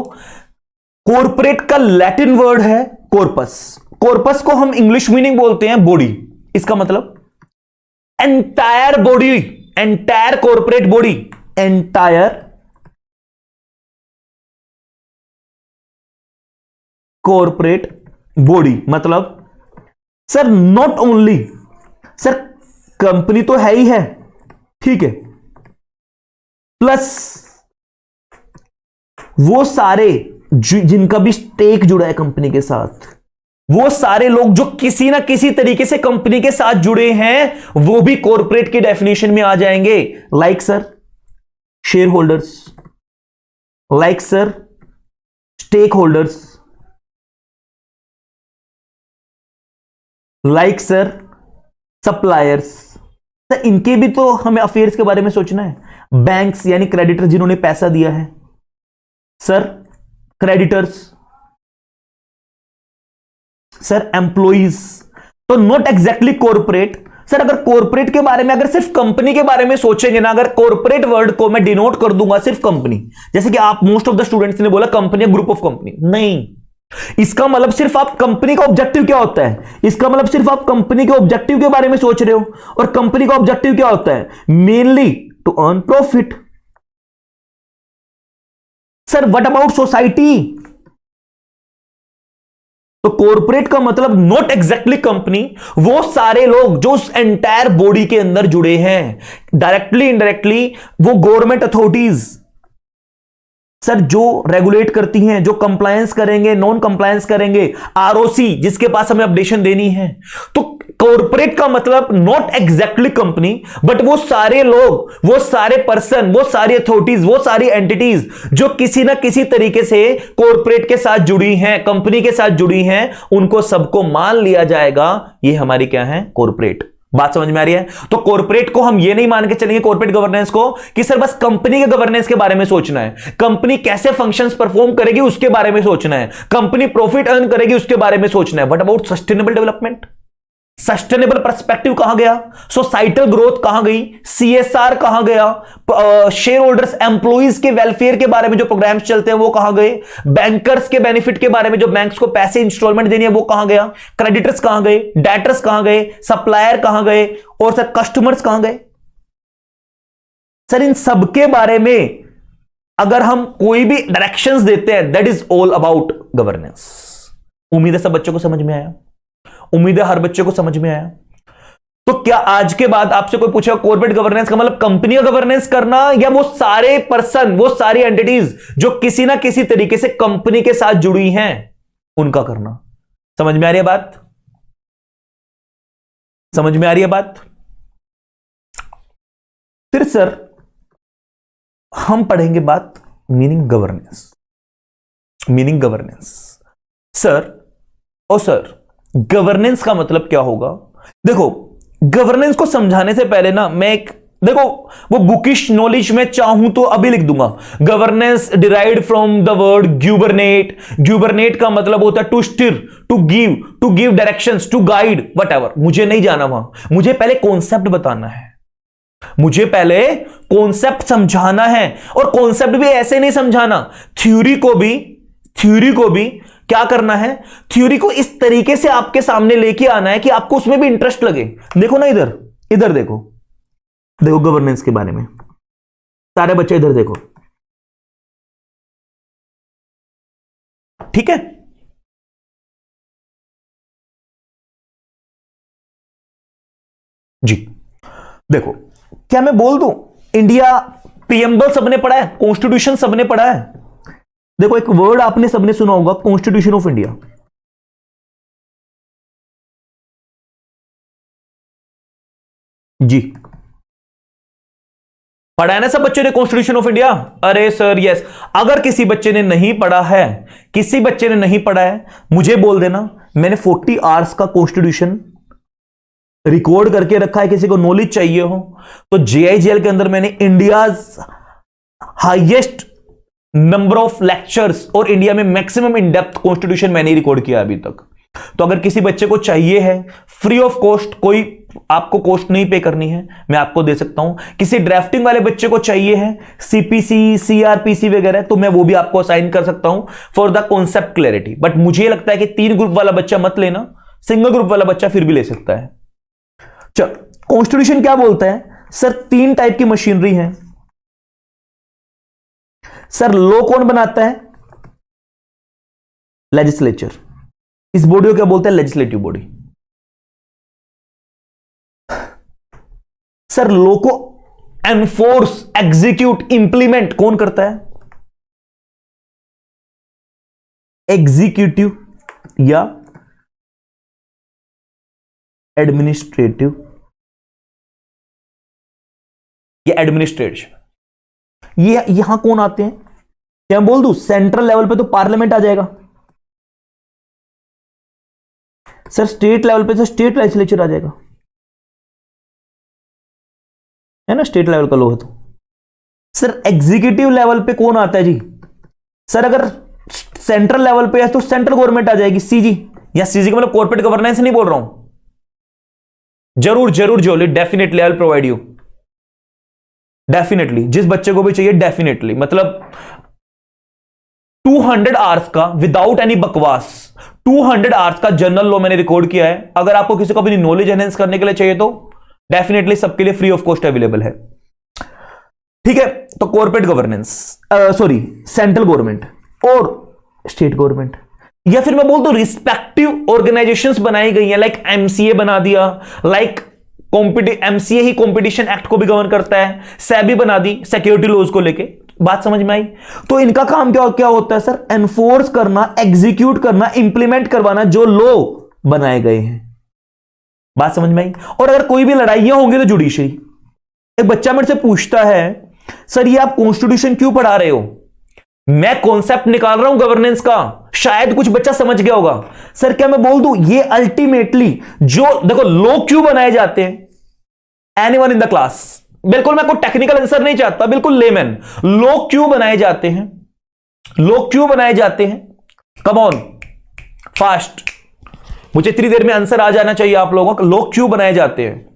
कॉर्पोरेट का लैटिन वर्ड है कॉर्पस। कॉर्पस को हम इंग्लिश मीनिंग बोलते हैं बॉडी। इसका मतलब entire body, entire corporate body, entire corporate body. मतलब sir not only, sir company तो है ही है, ठीक है, प्लस वो सारे जिनका भी स्टेक जुड़ा है कंपनी के साथ, वो सारे लोग जो किसी ना किसी तरीके से कंपनी के साथ जुड़े हैं, वो भी कॉर्पोरेट की डेफिनेशन में आ जाएंगे। Like sir shareholders, like sir stakeholders like sir suppliers, sir इनके भी तो हमें अफेयर्स के बारे में सोचना है। बैंक्स यानी क्रेडिटर जिन्होंने पैसा दिया है, सर क्रेडिटर्स, सर एम्प्लॉइज। तो नॉट एग्जैक्टली कॉर्पोरेट। सर अगर कॉर्पोरेट के बारे में, अगर सिर्फ कंपनी के बारे में सोचेंगे ना, अगर कॉर्पोरेट वर्ड को मैं डिनोट कर दूंगा सिर्फ कंपनी, जैसे कि आप मोस्ट ऑफ द स्टूडेंट्स ने बोला कंपनी ग्रुप ऑफ कंपनी, नहीं, इसका मतलब सिर्फ आप कंपनी का ऑब्जेक्टिव क्या होता है, इसका मतलब सिर्फ आप कंपनी के ऑब्जेक्टिव के बारे में सोच रहे हो, और कंपनी का ऑब्जेक्टिव क्या होता है, mainly to earn profit. Sir what about society? तो कॉर्पोरेट का मतलब नॉट एग्जैक्टली कंपनी, वो सारे लोग जो उस एंटायर बॉडी के अंदर जुड़े हैं, डायरेक्टली इनडायरेक्टली, वो गवर्नमेंट अथॉरिटीज, सर जो रेगुलेट करती हैं, जो कंप्लायंस करेंगे, नॉन कंप्लायंस करेंगे, आरओसी जिसके पास हमें अपडेशन देनी है। तो कॉर्पोरेट का मतलब नॉट एग्जैक्टली कंपनी, बट वो सारे लोग, वो सारे पर्सन, वो सारी अथॉरिटीज, वो सारी एंटिटीज जो किसी ना किसी तरीके से कॉर्पोरेट के साथ जुड़ी हैं, कंपनी के साथ जुड़ी हैं, उनको सबको मान लिया जाएगा, ये हमारी क्या है, कॉर्पोरेट। बात समझ में आ रही है? तो कॉर्पोरेट को हम ये नहीं मान के चलेंगे, कॉर्पोरेट गवर्नेंस को, कि सर बस कंपनी के गवर्नेंस के बारे में सोचना है, कंपनी कैसे फंक्शंस परफॉर्म करेगी उसके बारे में सोचना है, कंपनी प्रॉफिट अर्न करेगी उसके बारे में सोचना है। What about sustainable development? Sustainable perspective कहां गया, सोसाइटल ग्रोथ कहां गई, सीएसआर कहां गया, शेयर होल्डर्स एम्प्लॉइज के वेलफेयर के बारे में जो प्रोग्राम्स चलते हैं वो कहां गए, बैंकर्स के बेनिफिट के बारे में जो बैंक्स को पैसे इंस्टॉलमेंट देनी है वो कहां गया, क्रेडिटर्स कहां गए, डेटर्स कहां गए, सप्लायर कहां गए, और सर कस्टमर्स कहां गए? सर इन सबके बारे में अगर हम कोई भी डायरेक्शंस देते हैं, that is all about governance. उम्मीद है सब बच्चों को समझ में आया, उम्मीद है हर बच्चे को समझ में आया। तो क्या आज के बाद आपसे कोई पूछेगा कॉर्पोरेट गवर्नेंस का मतलब कंपनी का गवर्नेंस करना, या वो सारे पर्सन, वो सारी एंटिटीज जो किसी ना किसी तरीके से कंपनी के साथ जुड़ी हैं उनका करना? समझ में आ रही है बात? समझ में आ रही है बात? फिर सर हम पढ़ेंगे बात meaning governance. Meaning governance sir, oh sir governance का मतलब क्या होगा? देखो गवर्नेंस को समझाने से पहले ना मैं एक, देखो वो बुकिश नॉलेज में चाहूं तो अभी लिख दूंगा, governance derived from the word gubernate. Gubernate का मतलब होता है to steer, to give directions, to guide, whatever. मुझे नहीं जाना वहां, मुझे पहले कॉन्सेप्ट बताना है, मुझे पहले कॉन्सेप्ट समझाना है, और कॉन्सेप्ट भी ऐसे नहीं समझाना, थ्योरी को भी क्या करना है, थ्योरी को इस तरीके से आपके सामने लेके आना है कि आपको उसमें भी इंटरेस्ट लगे। देखो ना इधर देखो गवर्नेंस के बारे में, सारे बच्चे इधर देखो, ठीक है? जी देखो, क्या मैं बोल दूं इंडिया प्रीएम्बल सबने पढ़ा है, कॉन्स्टिट्यूशन सबने पढ़ा है? देखो एक वर्ड आपने सबने सुना होगा, कॉन्स्टिट्यूशन ऑफ इंडिया। जी पढ़ा है ना सब बच्चों ने कॉन्स्टिट्यूशन ऑफ इंडिया? अरे सर यस। अगर किसी बच्चे ने नहीं पढ़ा है, किसी बच्चे ने नहीं पढ़ा है, मुझे बोल देना, मैंने 40 आवर्स का कॉन्स्टिट्यूशन रिकॉर्ड करके रखा है। किसी को नॉलेज चाहिए हो तो जेआईजीएल के अंदर मैंने India's highest number of lectures और इंडिया में मैक्सिमम इन डेप्थ कॉन्स्टिट्यूशन मैंने रिकॉर्ड किया अभी तक। तो अगर किसी बच्चे को चाहिए है फ्री ऑफ कॉस्ट, कोई आपको कॉस्ट नहीं पे करनी है, मैं आपको दे सकता हूं। किसी ड्राफ्टिंग वाले बच्चे को चाहिए है सीपीसी, सीआरपीसी वगैरह, तो मैं वो भी आपको असाइन कर सकता हूं for the concept clarity. But मुझे लगता है कि 3 ग्रुप वाला बच्चा मत लेना, सिंगल ग्रुप वाला बच्चा फिर भी ले सकता है। चल कॉन्स्टिट्यूशन क्या बोलता है सर? 3 टाइप की मशीनरी है सर। लॉ कौन बनाता है? लेजिस्लेचर। इस बॉडी को क्या बोलते हैं? Legislative body. सर लॉ को एनफोर्स, एग्जीक्यूट, इंप्लीमेंट कौन करता है? एग्जीक्यूटिव या एडमिनिस्ट्रेटिव या एडमिनिस्ट्रेशन। ये यहां कौन आते हैं? क्या मैं बोल दूं सेंट्रल लेवल पे तो पार्लियामेंट आ जाएगा सर, स्टेट लेवल पे तो स्टेट लेजिस्लेचर आ जाएगा, है ना, स्टेट लेवल का लो है तो। सर एग्जीक्यूटिव लेवल पे कौन आता है जी? सर अगर सेंट्रल लेवल पे है तो सेंट्रल गवर्नमेंट आ जाएगी, सीजी, या सीजी का मतलब कॉर्पोरेट गवर्नेंस नहीं बोल रहा हूं। जरूर जरूर Jolly, definitely I will provide you, definitely जिस बच्चे को भी चाहिए डेफिनेटली, मतलब 200 आवर्स का विदाउट एनी बकवास, 200 आवर्स का जनरल लॉ मैंने रिकॉर्ड किया है। अगर आपको किसी को अपनी नॉलेज एनहेंस करने के लिए चाहिए तो डेफिनेटली सबके लिए फ्री ऑफ कॉस्ट अवेलेबल है। ठीक है, तो corporate governance, sorry central government और स्टेट गवर्नमेंट, या फिर मैं बोलता हूं रिस्पेक्टिव ऑर्गेनाइजेशंस बनाई गई हैं, लाइक एमसीए बना दिया, लाइक एमसीए ही कंपटीशन एक्ट को भी गवर्न करता है, सेबी बना दी सिक्योरिटी लॉज को लेके। बात समझ में आई? तो इनका काम क्या क्या होता है सर? एनफोर्स करना, एग्जीक्यूट करना, इंप्लीमेंट करवाना जो लॉ बनाए गए हैं। बात समझ में आई? और अगर कोई भी लड़ाइयां होंगी तो जुडिशरी। एक बच्चा मेरे से पूछता है सर ये आप कॉन्स्टिट्यूशन क्यों पढ़ा रहे हो? मैं कॉन्सेप्ट निकाल रहा हूं गवर्नेंस का, शायद कुछ बच्चा समझ गया होगा। सर क्या मैं बोल दूं ये अल्टीमेटली जो देखो लॉ क्यों बनाए जाते हैं, एनीवन इन द क्लास, बिल्कुल मैं कोई टेक्निकल आंसर नहीं चाहता, बिल्कुल लेमैन, लॉ क्यों बनाए जाते हैं, लॉ क्यों बनाए जाते हैं? कम ऑन फास्ट, मुझे इतनी देर में आंसर आ जाना चाहिए आप लोगों का। लॉ क्यों बनाए जाते हैं?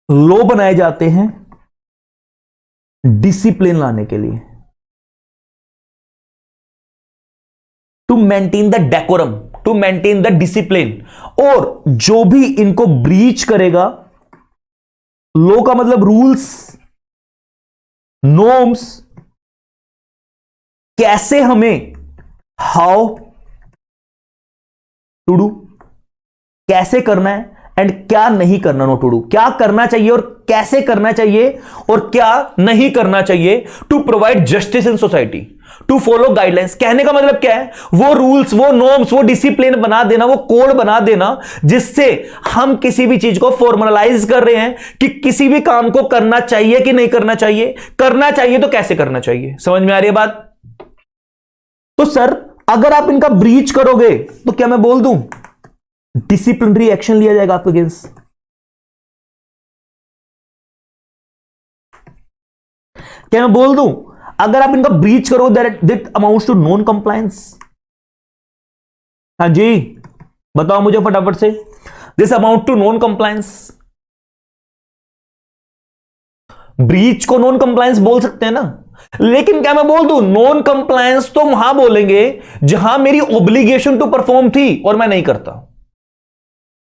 लॉ बनाए जाते हैं डिसिप्लिन लाने के लिए, to maintain the decorum, to maintain the discipline. और जो भी इनको ब्रीच करेगा, लॉ का मतलब रूल्स, नॉर्म्स, कैसे हमें, हाउ टू डू, कैसे करना है एंड क्या नहीं करना, नॉट टू डू, क्या करना चाहिए और कैसे करना चाहिए और क्या नहीं करना चाहिए, to provide justice in society, to follow guidelines. कहने का मतलब क्या है? वो रूल्स, वो नॉर्म्स, वो डिसिप्लिन बना देना, वो कोड बना देना जिससे हम किसी भी चीज को फॉर्मलाइज कर रहे हैं कि किसी भी काम को करना चाहिए कि नहीं करना चाहिए, करना चाहिए तो कैसे करना चाहिए। समझ में आ रही है बात? तो सर अगर आप इनका ब्रीच करोगे तो क्या मैं बोल दूं डिसिप्लिनरी एक्शन लिया जाएगा आपके अगेंस्ट। क्या मैं बोल दूं अगर आप इनका ब्रीच करो that amounts to non compliance. हाँ जी बताओ मुझे फटाफट से, this amount to non compliance. Breach को नॉन कंप्लायंस बोल सकते हैं ना, लेकिन क्या मैं बोल दूं नॉन कंप्लायंस तो वहां बोलेंगे जहां मेरी ऑब्लिगेशन टू परफॉर्म थी और मैं नहीं करता।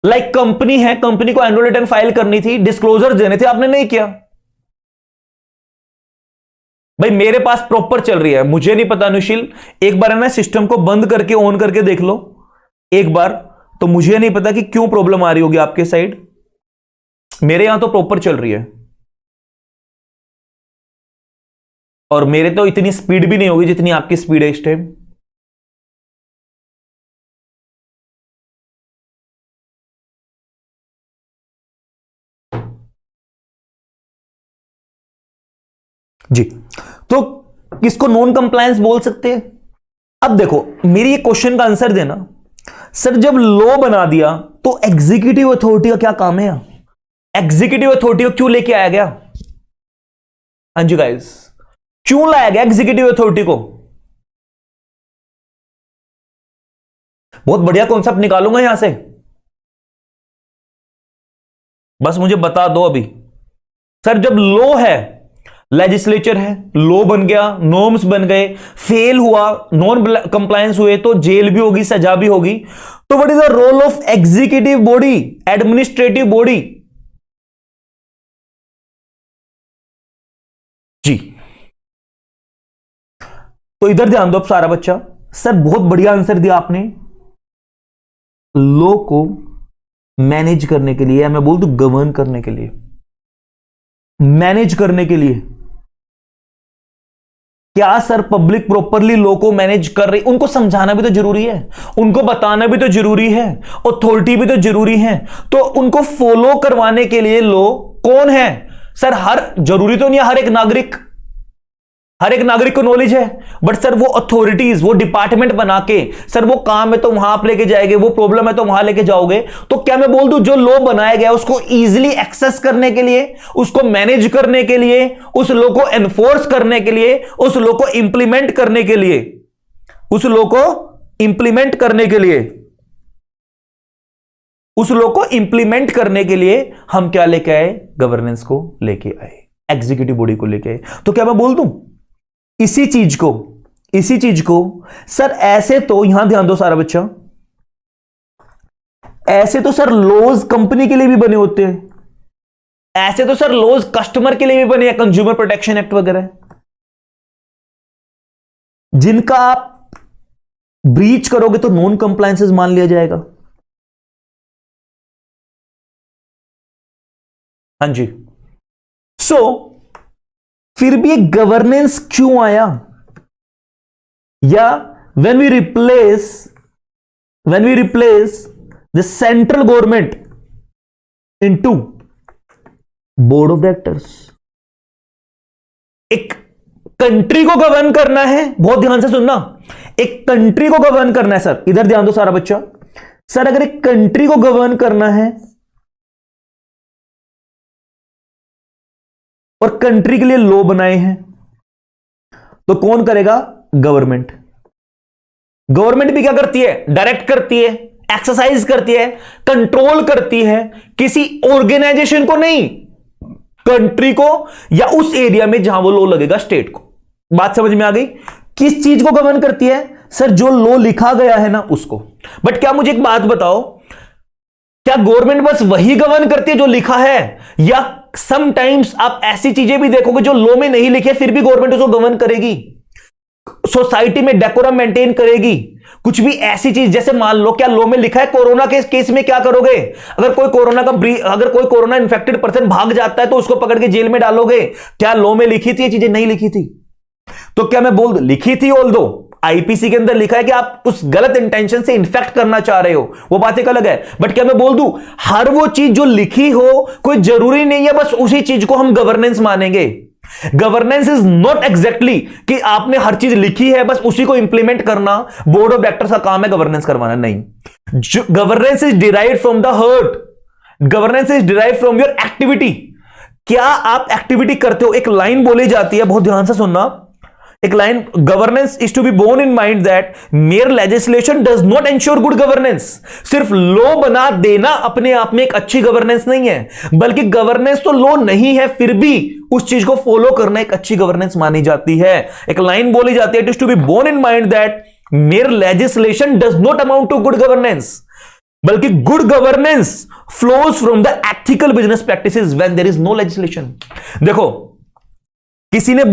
लाइक कंपनी है, कंपनी को एनुअल रिटर्न फाइल करनी थी, डिस्क्लोजर देने थे, आपने नहीं किया। भाई मेरे पास प्रॉपर चल रही है, मुझे नहीं पता अनुशील, एक बार है ना सिस्टम को बंद करके ऑन करके देख लो एक बार, तो मुझे नहीं पता कि क्यों प्रॉब्लम आ रही होगी आपके साइड, मेरे यहां तो प्रॉपर चल रही है। और मेरे तो इतनी स्पीड भी नहीं होगी जितनी आपकी स्पीड है इस टाइम। जी तो किसको नॉन कंप्लायंस बोल सकते हैं? अब देखो मेरी एक क्वेश्चन का आंसर देना, सर जब लॉ बना दिया तो एग्जीक्यूटिव अथॉरिटी का क्या काम है? एग्जीक्यूटिव अथॉरिटी को क्यों लेके आया गया? हाँ जी गाइस, क्यों लाया गया एग्जीक्यूटिव अथॉरिटी को? बहुत बढ़िया कॉन्सेप्ट निकालूंगा यहां से, बस मुझे बता दो अभी। सर जब लॉ है, लेजिस्लेचर है, लॉ बन गया, नॉर्म्स बन गए, फेल हुआ, नॉन कंप्लायंस हुए तो जेल भी होगी, सजा भी होगी। तो what is the role of executive body, administrative body? जी तो इधर ध्यान दो अब सारा बच्चा। सर बहुत बढ़िया आंसर दिया आपने, लॉ को मैनेज करने के लिए, या मैं बोल दूं गवर्न करने के लिए, मैनेज करने के लिए क्या सर पब्लिक प्रॉपरली लॉ को मैनेज कर रही, उनको समझाना भी तो जरूरी है, उनको बताना भी तो जरूरी है, अथॉरिटी भी तो जरूरी है। तो उनको फॉलो करवाने के लिए लॉ कौन है सर? जरूरी तो नहीं है हर एक नागरिक को नॉलेज है, बट सर वो अथॉरिटीज, वो डिपार्टमेंट बना के, सर वो काम है तो वहां आप लेके जाएंगे, वो प्रॉब्लम है तो वहां लेके जाओगे। तो क्या मैं बोल दूं जो लॉ बनाया गया उसको इजीली एक्सेस करने के लिए, उसको मैनेज करने के लिए, उस लॉ को एनफोर्स करने के लिए, उस लॉ को इंप्लीमेंट करने के लिए, उस लॉ को इंप्लीमेंट करने के लिए, उस लॉ को इंप्लीमेंट करने के लिए हम क्या लेके आए? गवर्नेंस को लेके आए, एग्जीक्यूटिव बॉडी को लेके आए। तो क्या मैं बोल दूं इसी चीज को सर ऐसे तो यहां ध्यान दो सारा बच्चा, ऐसे तो सर लॉज कंपनी के लिए भी बने होते हैं, ऐसे तो सर लॉज कस्टमर के लिए भी बने हैं, कंज्यूमर प्रोटेक्शन एक्ट वगैरह, जिनका आप ब्रीच करोगे तो नॉन कंप्लायंसेस मान लिया जाएगा। हां जी। फिर भी एक गवर्नेंस क्यों आया? या when we replace the central government into board of directors, एक कंट्री को गवर्न करना है, बहुत ध्यान से सुनना, एक कंट्री को गवर्न करना है सर, इधर ध्यान दो सारा बच्चा। सर अगर एक कंट्री को गवर्न करना है और कंट्री के लिए लॉ बनाए हैं, तो कौन करेगा? गवर्नमेंट। गवर्नमेंट भी क्या करती है? डायरेक्ट करती है, एक्सरसाइज करती है, कंट्रोल करती है, किसी ऑर्गेनाइजेशन को नहीं, कंट्री को, या उस एरिया में जहां वो लॉ लगेगा स्टेट को। बात समझ में आ गई? किस चीज को गवर्न करती है? सर जो लॉ लिखा गया है ना उसको। बट क्या मुझे एक बात बताओ, क्या गवर्नमेंट बस वही गवर्न करती है जो लिखा है, या समटाइम्स आप ऐसी चीजें भी देखोगे जो लॉ में नहीं लिखे फिर भी गवर्नमेंट उसको गवर्न करेगी, सोसाइटी में डेकोरम मेंटेन करेगी? कुछ भी ऐसी चीज, जैसे मान लो क्या लॉ में लिखा है कोरोना के केस में क्या करोगे? अगर कोई कोरोना इन्फेक्टेड पर्सन भाग जाता है तो उसको पकड़ के जेल में डालोगे? क्या लॉ में लिखी थी ये चीजें? नहीं लिखी थी। तो क्या मैं बोल दूं लिखी थी, ऑल दो आईपीसी के अंदर लिखा है कि आप उस गलत इंटेंशन से इन्फेक्ट करना चाह रहे हो, वो बात एक अलग है। बट क्या मैं बोल दूं हर वो चीज जो लिखी हो, कोई जरूरी नहीं है बस उसी चीज को हम गवर्नेंस मानेंगे। गवर्नेंस इज नॉट एग्जैक्टली कि आपने हर चीज लिखी है बस उसी को इंप्लीमेंट करना, बोर्ड ऑफ डायरेक्टर्स का काम है गवर्नेंस करवाना, नहीं। Governance is derived from the heart, governance is derived from your activity. क्या आप एक्टिविटी करते हो? एक लाइन बोली जाती है, बहुत ध्यान से सुनना, एक line, governance is to be borne in mind that mere legislation does not ensure good governance. सिर्फ लॉ बना देना अपने आप में एक अच्छी गवर्नेंस नहीं है, बल्कि गवर्नेंस तो लॉ नहीं है फिर भी उस चीज को फॉलो करना एक अच्छी गवर्नेंस मानी जाती है। एक लाइन बोली जाती है, it is to be borne in mind that mere legislation does not amount to good governance, बल्कि good governance flows from the ethical business practices when there is no legislation. देखो किसी ने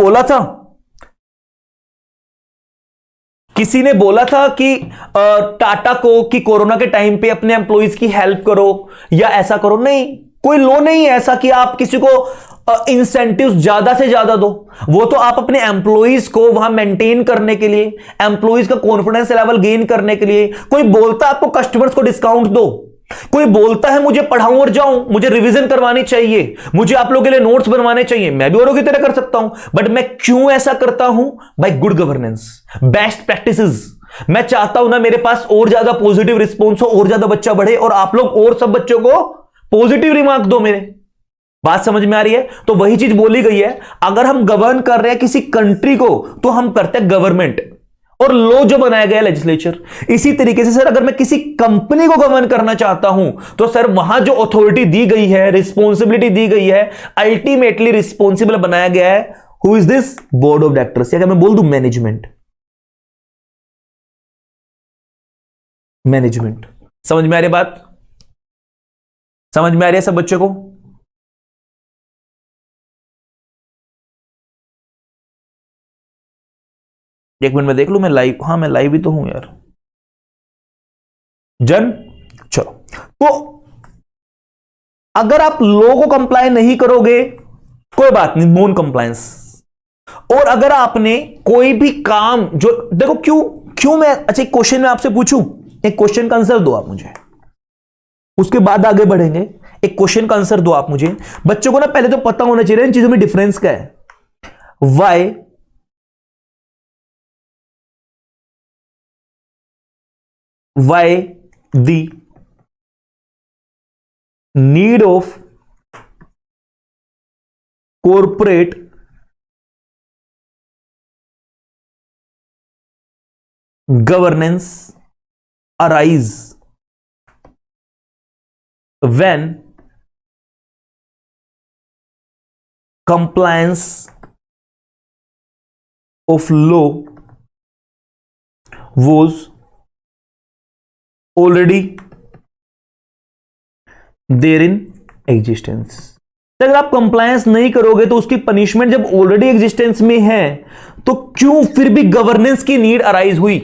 बोला था कि टाटा को कि कोरोना के टाइम पे अपने एम्प्लॉइज की हेल्प करो या ऐसा करो, नहीं, कोई लॉ नहीं है ऐसा कि आप किसी को इंसेंटिव्स ज्यादा से ज्यादा दो। वो तो आप अपने एम्प्लॉइज को वहां मेंटेन करने के लिए, एम्प्लॉइज का कॉन्फिडेंस लेवल गेन करने के लिए, कोई बोलता है आपको कस्टमर्स को डिस्काउंट दो, कोई बोलता है मुझे पढ़ाऊं और जाऊं, मुझे रिवीजन करवानी चाहिए, मुझे आप लोगों के लिए नोट्स बनवाने चाहिए, मैं भी औरों की तरह कर सकता हूं। बट मैं क्यों ऐसा करता हूं? By good governance, best practices. मैं चाहता हूं ना मेरे पास और ज्यादा पॉजिटिव रिस्पॉन्स हो, और ज्यादा बच्चा बढ़े, और आप लोग और सब बच्चों को पॉजिटिव रिमार्क दो मेरे। बात समझ में आ रही है? तो वही चीज बोली गई है, अगर हम गवर्न कर रहे हैं किसी कंट्री को तो हम करते हैं गवर्नमेंट, और लॉ जो बनाया गया लेजिस्लेचर। इसी तरीके से सर अगर मैं किसी कंपनी को गवर्न करना चाहता हूं तो सर वहां जो अथॉरिटी दी गई है, रिस्पॉन्सिबिलिटी दी गई है, अल्टीमेटली रिस्पॉन्सिबल बनाया गया है, who is this? Board of directors. अगर मैं बोल दूं मैनेजमेंट, मैनेजमेंट। समझ में आ रही बात? समझ में आ रही है सब बच्चों को? एक मिनट में देख लूं मैं लाइव, हाँ मैं लाइव ही तो हूं यार जन। चलो, तो अगर आप लॉ को कंप्लाई नहीं करोगे कोई बात नहीं, नॉन कंप्लायंस, और अगर आपने कोई भी काम जो देखो, क्यों क्यों मैं, अच्छा एक क्वेश्चन मैं आपसे पूछूं, एक क्वेश्चन का आंसर दो आप मुझे, उसके बाद आगे बढ़ेंगे। एक क्वेश्चन का आंसर दो आप मुझे। बच्चों को ना पहले तो पता होना चाहिए इन चीजों में डिफरेंस क्या है। Why the need of corporate governance arise when compliance of law was already there in existence। अगर आप कंप्लायंस नहीं करोगे तो उसकी पनिशमेंट जब ऑलरेडी एग्जिस्टेंस में है, तो क्यों फिर भी गवर्नेंस की नीड अराइज हुई?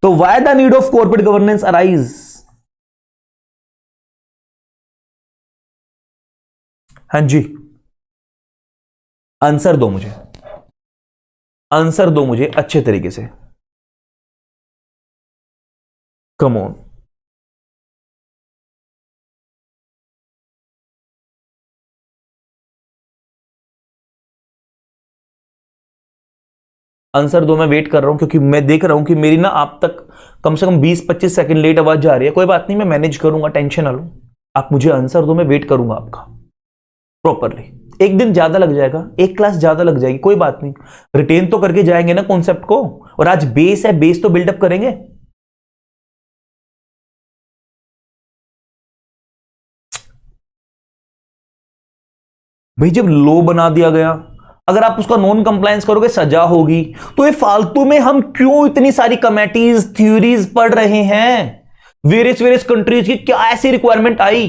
तो why the need of corporate governance arise? हाँ जी, आंसर दो मुझे, आंसर दो मुझे अच्छे तरीके से, कम ऑन। आंसर दो, मैं वेट कर रहा हूं, क्योंकि मैं देख रहा हूं कि मेरी ना आप तक कम से कम 20-25 सेकंड लेट आवाज जा रही है। कोई बात नहीं, मैं मैनेज करूंगा, टेंशन ना लो। आप मुझे आंसर दो, मैं वेट करूंगा आपका प्रॉपरली। एक दिन ज्यादा लग जाएगा, एक क्लास ज्यादा लग जाएगी, कोई बात नहीं, रिटेन तो करके जाएंगे ना कॉन्सेप्ट को। और आज बेस है, बेस तो बिल्डअप करेंगे। भाई जब लो बना दिया गया, अगर आप उसका नॉन कंप्लायंस करोगे सजा होगी, तो ये फालतू में हम क्यों इतनी सारी कमेटीज थ्योरीज पढ़ रहे हैं? वेरियस वेरियस कंट्रीज की क्या ऐसी रिक्वायरमेंट आई?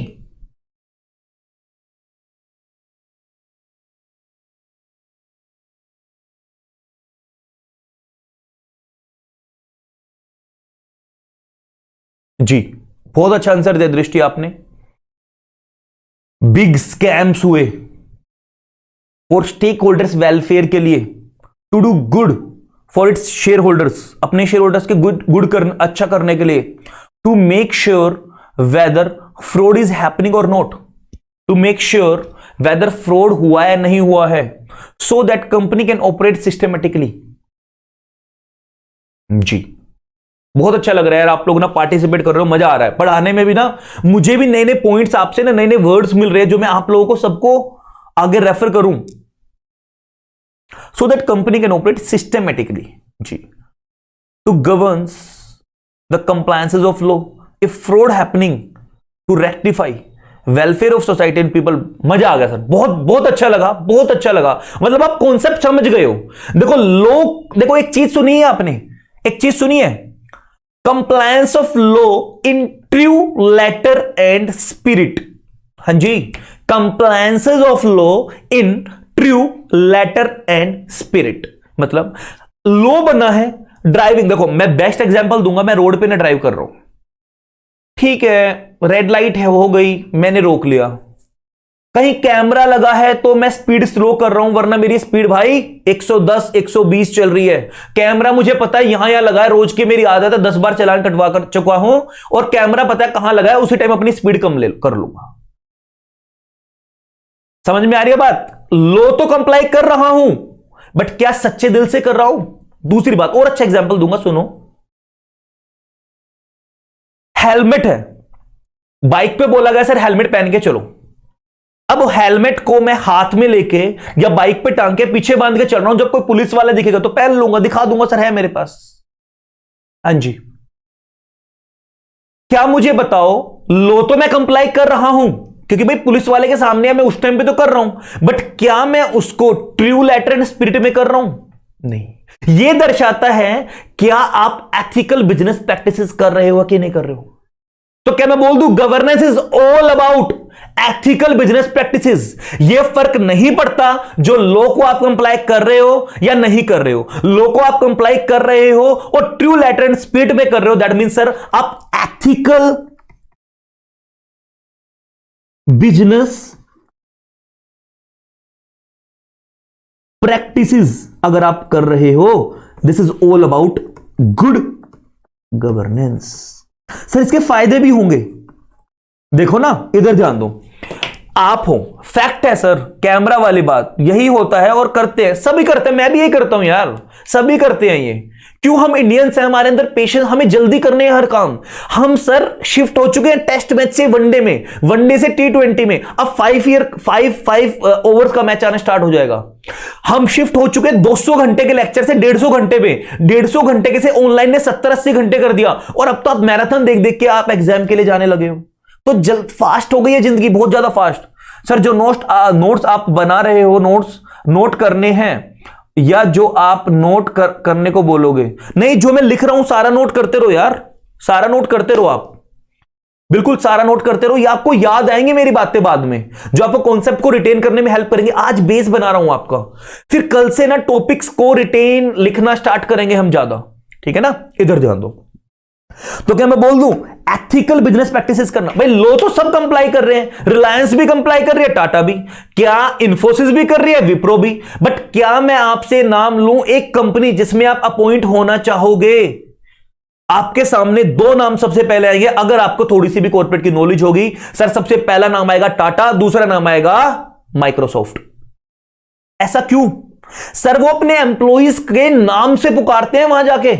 जी, बहुत अच्छा आंसर दिया दृष्टि आपने। बिग स्कैम्स हुए और स्टेक होल्डर्स वेलफेयर के लिए, to do good for its share holders, अपने शेयर होल्डर्स के गुड गुड करने, अच्छा करने के लिए, to make sure whether fraud is happening और not, to make sure whether fraud हुआ है नहीं हुआ है, so that company can operate systematically. जी, बहुत अच्छा लग रहा है यार, आप लोग ना पार्टिसिपेट कर रहे हो, मजा आ रहा है पढ़ाने में भी ना। मुझे भी नए नए पॉइंट्स आपसे ना, नए नए वर्ड्स मिल रहे हैं जो मैं आप लोगों को सबको आगे रेफर करूं, so that company can operate systematically. जी, to governs the compliances of law if fraud happening, to rectify welfare of society and people. मजा आ गया सर, बहुत बहुत अच्छा लगा, बहुत अच्छा लगा। मतलब आप कॉन्सेप्ट समझ गए हो। देखो लोग, देखो एक चीज सुनी है आपने, एक चीज सुनी है, compliance of law in true letter and spirit. हाँ जी, compliances of law in true letter and spirit. मतलब लॉ बना है ड्राइविंग, देखो मैं बेस्ट एग्जांपल दूंगा, मैं रोड पे ना ड्राइव कर रहा हूं, ठीक है, रेड लाइट है, हो गई, मैंने रोक लिया, कहीं कैमरा लगा है तो मैं स्पीड स्लो कर रहा हूं, वरना मेरी स्पीड भाई 110 120 चल रही है। कैमरा मुझे पता है यहां लगा है, रोज की मेरी आदत है, 10 बार चलान कटवा कर चुका हूं, और कैमरा पता है कहां लगा है, उसी टाइम अपनी स्पीड कम ले कर लूंगा। समझ में आ रही है बात? लो तो कंप्लाई कर रहा हूं, बट क्या सच्चे दिल से कर रहा हूं? दूसरी बात, और अच्छा एग्जांपल दूंगा, सुनो। हेलमेट है, बाइक पे बोला गया सर हेलमेट पहन के चलो, अब हेलमेट को मैं हाथ में लेके या बाइक पे टांग के पीछे बांध के चल रहा हूं, जब कोई पुलिस वाला दिखेगा तो पहन लूंगा, दिखा दूंगा सर है मेरे पास। हाँ जी, क्या मुझे बताओ, लो तो मैं कंप्लाई कर रहा हूं क्योंकि भाई पुलिस वाले के सामने है, मैं उस टाइम पे तो कर रहा हूं, बट क्या मैं उसको ट्रू लेटर एंड स्पिरिट में कर रहा हूं? नहीं। यह दर्शाता है क्या आप एथिकल बिजनेस प्रैक्टिसेस कर रहे हो कि नहीं कर रहे हो। तो क्या मैं बोल दूं governance is all about ethical business practices? ये फर्क नहीं पड़ता जो लॉ को आप कंप्लाई कर रहे हो या नहीं कर रहे हो, लॉ को आप कंप्लाई कर रहे हो और ट्रू लेटर एंड स्पिरिट में कर रहे हो, दैट मीन सर आप एथिकल बिजनेस प्रैक्टिस प्रैक्टिसेस अगर आप कर रहे हो, this is all about good governance. Sir इसके फायदे भी होंगे, देखो ना, इधर ध्यान दो। आप हो, फैक्ट है सर, कैमरा वाली बात यही होता है और करते हैं, सभी करते हैं, मैं भी यही करता हूं यार, सभी करते हैं ये। क्यों? हम इंडियंस हैं, हमारे अंदर पेशेंस, हमें जल्दी करने हैं हर काम। हम सर शिफ्ट हो चुके हैं टेस्ट मैच से वनडे में, वनडे से T20 में। अब 5 ओवर्स का मैच आना स्टार्ट हो जाएगा। हम शिफ्ट हो चुके हैं 200 घंटे के लेक्चर से 150 घंटे में, 150 घंटे के से ऑनलाइन ने 70-80 घंटे कर दिया। और अब तो आप मैराथन देख देख के आप एग्जाम के लिए जाने लगे हो। तो जल्द फास्ट हो गई है जिंदगी, बहुत ज्यादा फास्ट। सर जो नोट्स आप बना रहे हो, नोट्स नोट करने हैं, या जो आप नोट करने को बोलोगे, नहीं जो मैं लिख रहा हूं सारा नोट करते रहो यार, सारा नोट करते रहो आप, बिल्कुल सारा नोट करते रहो। ये आपको याद आएंगे मेरी बातें बाद में, जो आपको कॉन्सेप्ट को रिटेन करने में हेल्प करेंगे। आज बेस बना रहा हूं आपका, फिर कल से ना टॉपिक्स को रिटेन लिखना स्टार्ट करेंगे हम ज्यादा, ठीक है ना। इधर ध्यान दो। तो क्या मैं बोल दूं एथिकल बिजनेस प्रैक्टिसेस करना? भाई लो तो सब कंप्लाई कर रहे हैं, रिलायंस भी कंप्लाई कर रही है, टाटा भी, क्या इंफोसिस भी कर रही है, विप्रो भी। बट क्या मैं आपसे नाम लूं एक कंपनी जिसमें आप अपॉइंट होना चाहोगे? आपके सामने दो नाम सबसे पहले आएंगे, अगर आपको थोड़ी सी भी कॉर्पोरेट की नॉलेज होगी। सर सबसे पहला नाम आएगा टाटा, दूसरा नाम आएगा माइक्रोसॉफ्ट। ऐसा क्यों? सर वो अपने एम्प्लॉइज के नाम से पुकारते हैं वहां जाके,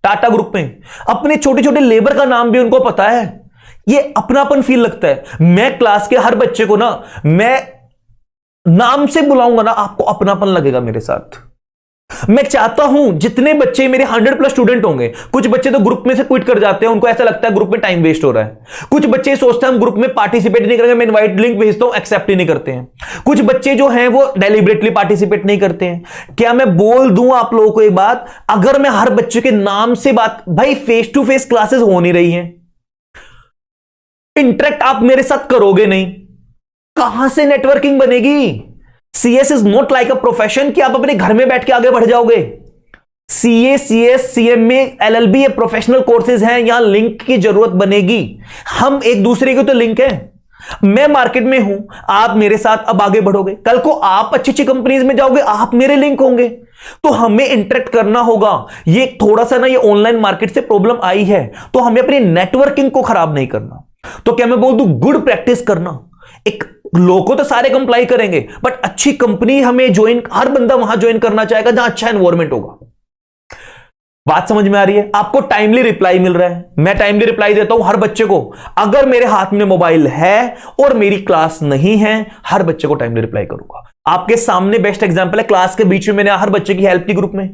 टाटा ग्रुप में अपने छोटे छोटे लेबर का नाम भी उनको पता है। ये अपनापन फील लगता है। मैं क्लास के हर बच्चे को ना मैं नाम से बुलाऊंगा ना, आपको अपनापन लगेगा मेरे साथ। मैं चाहता हूं जितने बच्चे मेरे 100+ स्टूडेंट होंगे। कुछ बच्चे तो ग्रुप में से क्विट कर जाते हैं, उनको ऐसा लगता है ग्रुप में टाइम वेस्ट हो रहा है। कुछ बच्चे सोचते हैं हम ग्रुप में पार्टिसिपेट नहीं करेंगे, मैं इनवाइट लिंक भेजता हूं, एक्सेप्ट ही नहीं करते हैं। कुछ बच्चे जो हैं वो डेलिबरेटली पार्टिसिपेट नहीं करते हैं। क्या मैं बोल दूं आप लोगों को एक बात, अगर मैं हर बच्चे के नाम से बात, भाई फेस टू फेस क्लासेस हो नहीं रही हैं, इंटरेक्ट आप मेरे साथ करोगे नहीं, कहां से नेटवर्किंग बनेगी? CS is not like a profession कि आप अपने घर में बैठ के आगे बढ़ जाओगे। CA, CS, CMA, LLB ये प्रोफेशनल कोर्सेज हैं, यहां लिंक की जरूरत बनेगी। हम एक दूसरे के तो लिंक है। मैं मार्केट में हूं, आप मेरे साथ अब आगे बढ़ोगे, कल को आप अच्छी अच्छी कंपनीज में जाओगे, आप मेरे लिंक होंगे, तो हमें इंटरेक्ट करना होगा। ये थोड़ा सा ना ये ऑनलाइन मार्केट से प्रॉब्लम आई है, तो हमें अपनी नेटवर्किंग को खराब नहीं करना। तो क्या मैं बोल दूं गुड प्रैक्टिस करना। एक लोगों तो सारे कंप्लाई करेंगे, बट अच्छी कंपनी हमें ज्वाइन, हर बंदा वहां ज्वाइन करना चाहेगा जहां अच्छा एनवायरमेंट होगा। बात समझ में आ रही है? आपको टाइमली रिप्लाई मिल रहा है, मैं टाइमली रिप्लाई देता हूं हर बच्चे को। अगर मेरे हाथ में मोबाइल है और मेरी क्लास नहीं है, हर बच्चे को टाइमली रिप्लाई करूंगा। आपके सामने बेस्ट एग्जांपल है, क्लास के बीच में मैंने हर बच्चे की हेल्प की ग्रुप में।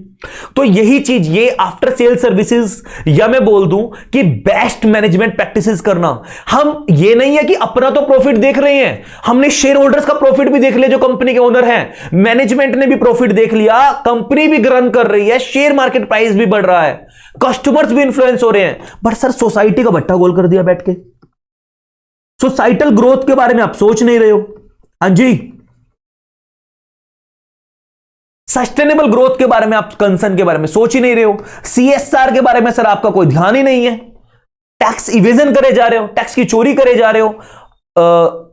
तो यही चीज, ये आफ्टर सेल सर्विसेज, या मैं बोल दूं कि बेस्ट मैनेजमेंट प्रैक्टिसेस करना। हम ये नहीं है कि अपना तो प्रॉफिट देख रहे हैं, हमने शेयर होल्डर्स का प्रॉफिट भी देख लिया, जो कंपनी के ओनर हैं, मैनेजमेंट ने भी प्रॉफिट देख लिया, कंपनी भी रन कर रही है, शेयर मार्केट प्राइस भी बढ़ रहा है, कस्टमर्स भी इन्फ्लुएंस हो रहे हैं। बट सर सोसाइटी का भट्टा गोल कर दिया बैठ के, सोसाइटल ग्रोथ के बारे में आप सोच नहीं रहे हो। हाँ जी, सस्टेनेबल ग्रोथ के बारे में आप, कंसर्न के बारे में सोच ही नहीं रहे हो। CSR के बारे में सर आपका कोई ध्यान ही नहीं है। टैक्स इवेजन करे जा रहे हो, टैक्स की चोरी करे जा रहे हो,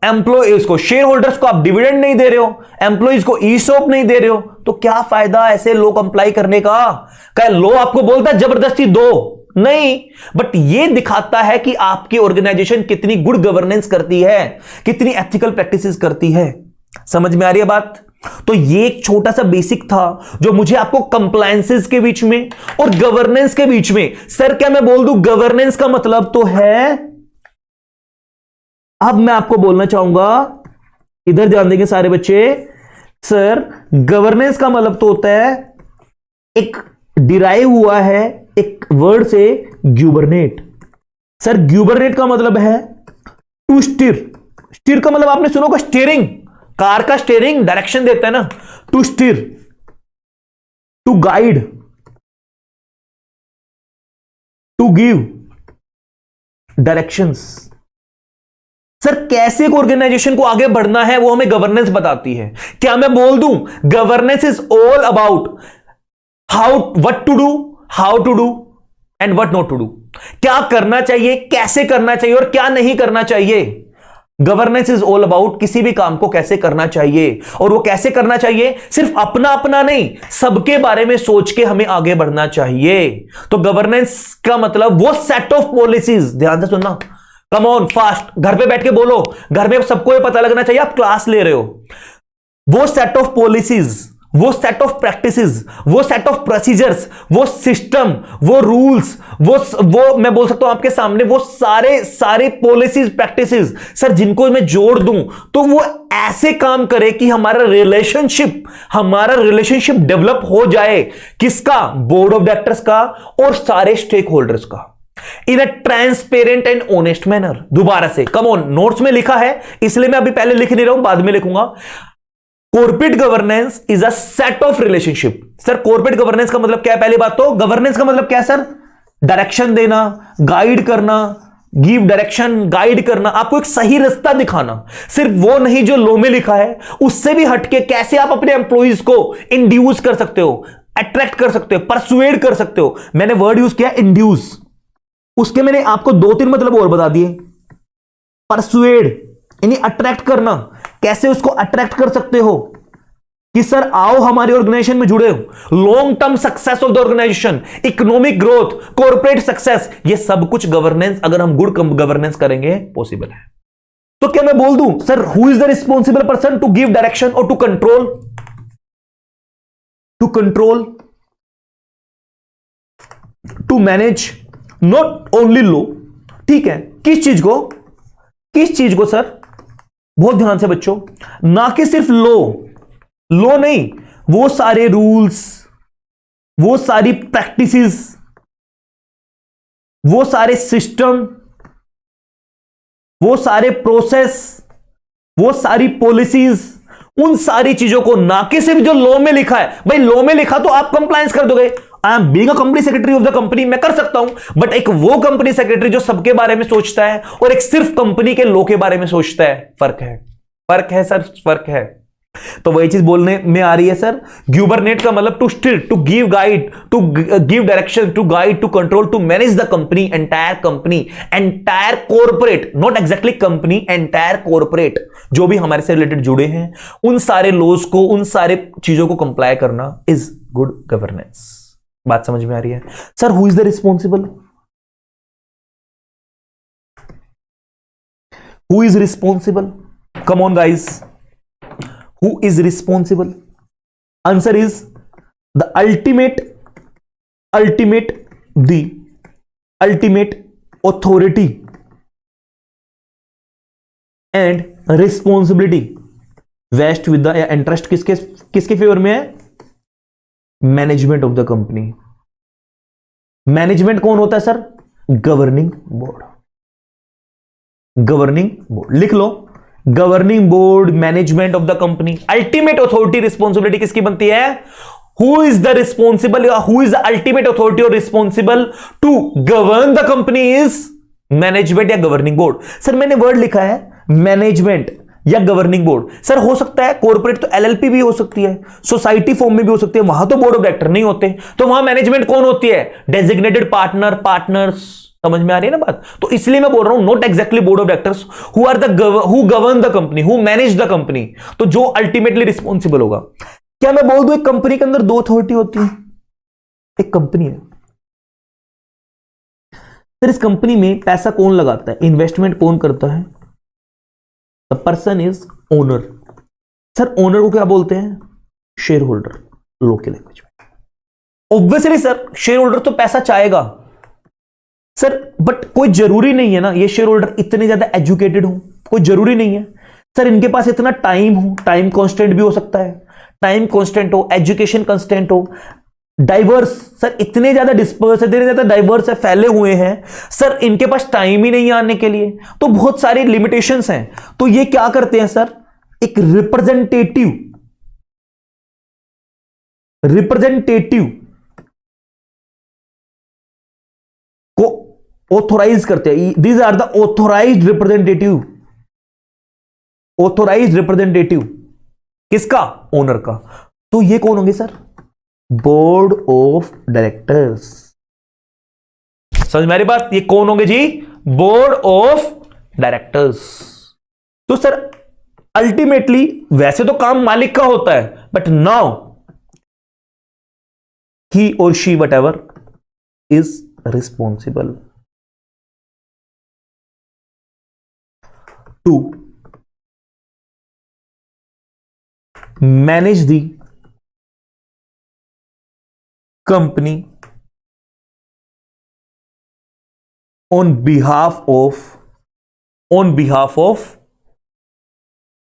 एम्प्लॉयज को, शेयर होल्डर्स को आप डिविडेंड नहीं दे रहे हो, एम्प्लॉयज को ESOP नहीं दे रहे हो, तो क्या फायदा ऐसे लो कंप्लाई करने का? क्या लो आपको बोलता है जबरदस्ती दो? नहीं, बट ये दिखाता है कि आपकी ऑर्गेनाइजेशन कितनी गुड गवर्नेंस करती है, कितनी एथिकल प्रैक्टिसेस करती है। समझ में आ रही है बात? तो ये एक छोटा सा बेसिक था जो मुझे आपको कंप्लायंसेस के बीच में और गवर्नेंस के बीच में, सर क्या मैं बोल दूं गवर्नेंस का मतलब तो है, अब मैं आपको बोलना चाहूंगा, इधर ध्यान देंगे सारे बच्चे। सर गवर्नेंस का मतलब तो होता है, एक डिराइव हुआ है एक वर्ड से, ग्यूबरनेट। सर ग्यूबरनेट का मतलब है टू स्टीर। स्टीर का मतलब आपने सुना होगा स्टीयरिंग, कार का स्टीयरिंग डायरेक्शन देता है ना, to steer, to guide, to give directions. Sir कैसे एक ऑर्गेनाइजेशन को आगे बढ़ना है वो हमें गवर्नेंस बताती है। क्या मैं बोल दूं governance is all about what to do, how to do and what not to do. क्या करना चाहिए, कैसे करना चाहिए और क्या नहीं करना चाहिए। गवर्नेंस इज ऑल अबाउट किसी भी काम को कैसे करना चाहिए, और वो कैसे करना चाहिए, सिर्फ अपना अपना नहीं, सबके बारे में सोच के हमें आगे बढ़ना चाहिए। तो गवर्नेंस का मतलब वो सेट ऑफ पॉलिसीज, ध्यान से सुनना, कम ऑन फास्ट, घर पे बैठ के बोलो, घर में सबको ये पता लगना चाहिए आप क्लास ले रहे हो। वो सेट ऑफ पॉलिसीज, वो सेट ऑफ प्रैक्टिसेस, वो सेट ऑफ प्रोसीजर्स, वो सिस्टम, वो रूल्स, वो मैं बोल सकता हूं आपके सामने, वो सारे पॉलिसीज प्रैक्टिसेस सर, जिनको मैं जोड़ दूं तो वो ऐसे काम करे कि हमारा रिलेशनशिप डेवलप हो जाए। किसका? बोर्ड ऑफ डायरेक्टर्स का और सारे स्टेक होल्डर्स का, in a transparent and honest manner. दोबारा से, कम ऑन, नोट्स में लिखा है इसलिए मैं अभी पहले लिख नहीं रहा हूं, बाद में लिखूंगा। Corporate governance is a set of relationship. Sir corporate governance का मतलब क्या है? पहली बात तो गवर्नेंस का मतलब क्या है सर? डायरेक्शन देना, गाइड करना, गिव डायरेक्शन, गाइड करना, आपको एक सही रास्ता दिखाना। सिर्फ वो नहीं जो लॉ में लिखा है, उससे भी हटके कैसे आप अपने एम्प्लॉइज को इंड्यूस कर सकते हो, अट्रैक्ट कर सकते हो, परसुएड कर सकते हो। मैंने वर्ड यूज किया इंड्यूस, उसके मैंने आपको 2-3 मतलब और बता दिए। परसुएड यानी अट्रैक्ट करना, कैसे उसको अट्रैक्ट कर सकते हो कि सर आओ हमारी ऑर्गेनाइजेशन में जुड़े हो। Long term success of the organisation, economic growth, corporate success, ये सब कुछ गवर्नेंस, अगर हम गुड गवर्नेंस करेंगे, पॉसिबल है। तो क्या मैं बोल दूं sir who is the responsible person to give direction और to control, to manage, not only लो। ठीक है, किस चीज को सर? बहुत ध्यान से बच्चों, ना कि सिर्फ लो नहीं, वो सारे रूल्स, वो सारी प्रैक्टिसेस, वो सारे सिस्टम, वो सारे प्रोसेस, वो सारी पॉलिसीज, उन सारी चीजों को, ना कि सिर्फ जो लॉ में लिखा है। भाई लॉ में लिखा तो आप कंप्लायंस कर दोगे, I am being a company secretary of the company, मैं कर सकता हूं। बट एक वो कंपनी सेक्रेटरी जो सबके बारे में सोचता है, और एक सिर्फ कंपनी के लॉ के बारे में सोचता है, फर्क है सर, फर्क है। तो वही चीज बोलने में आ रही है सर। ग्यूबरनेट का मतलब to steer, to give guide, to give direction, to guide, to control, to manage the company, entire corporate, not exactly company, entire corporate, जो भी हमारे से रिलेटेड जुड़े हैं, उन सारे लॉज को, उन सारे चीजों को कंप्लाई करना इज गुड गवर्नेंस। बात समझ में आ रही है sir? Who is the responsible? Who is responsible? Come on guys, who is responsible? Answer is the ultimate authority and responsibility vest with the interest किसके फेवर में है? Management of the company. Management कौन होता है sir? Governing board. लिख लो, governing board, management of the company. Ultimate authority, responsibility किसकी बनती है? Who is the responsible, who is the ultimate authority और responsible to govern the company is management या गवर्निंग बोर्ड। सर मैंने word लिखा है मैनेजमेंट या गवर्निंग बोर्ड। सर हो सकता है कॉर्पोरेट तो एलएलपी भी हो सकती है, सोसाइटी फॉर्म में भी हो सकती है, वहां तो बोर्ड ऑफ डायरेक्टर नहीं होते, तो वहां मैनेजमेंट कौन होती है? Designated partners. समझ में आ रही है ना बात? तो इसलिए मैं बोल रहा हूं not exactly board of directors, who govern the company, who manage the company, तो जो अल्टीमेटली रिस्पॉन्सिबल होगा। क्या मैं बोल दूं एक कंपनी के अंदर 2 अथॉरिटी होती है? एक कंपनी है सर, इस कंपनी में पैसा कौन लगाता है, इन्वेस्टमेंट कौन करता है? The person is owner. Sir owner को क्या बोलते हैं? शेयर होल्डर, लोकल लैंग्वेज में। ऑब्वियसली सर शेयर होल्डर तो पैसा चाहेगा सर, बट कोई जरूरी नहीं है ना ये शेयर होल्डर इतने ज्यादा एजुकेटेड हो, कोई जरूरी नहीं है सर इनके पास इतना टाइम हो। टाइम कांस्टेंट भी हो सकता है, टाइम कांस्टेंट हो, एजुकेशन कांस्टेंट हो, डाइवर्स सर इतने ज्यादा डिस्पर्स है, इतने ज्यादा डाइवर्स है, फैले हुए हैं सर, इनके पास टाइम ही नहीं है आने के लिए, तो बहुत सारी लिमिटेशंस हैं। तो ये क्या करते हैं सर? एक रिप्रेजेंटेटिव को ऑथोराइज करते हैं। These are the authorised representative किसका? ओनर का। तो ये कौन होंगे सर? Board of directors. समझ में आ रही बात? ये कौन होंगे जी? Board of directors. तो सर अल्टीमेटली वैसे तो काम मालिक का होता है, बट नाउ ही और she whatever is responsible to manage the company on behalf of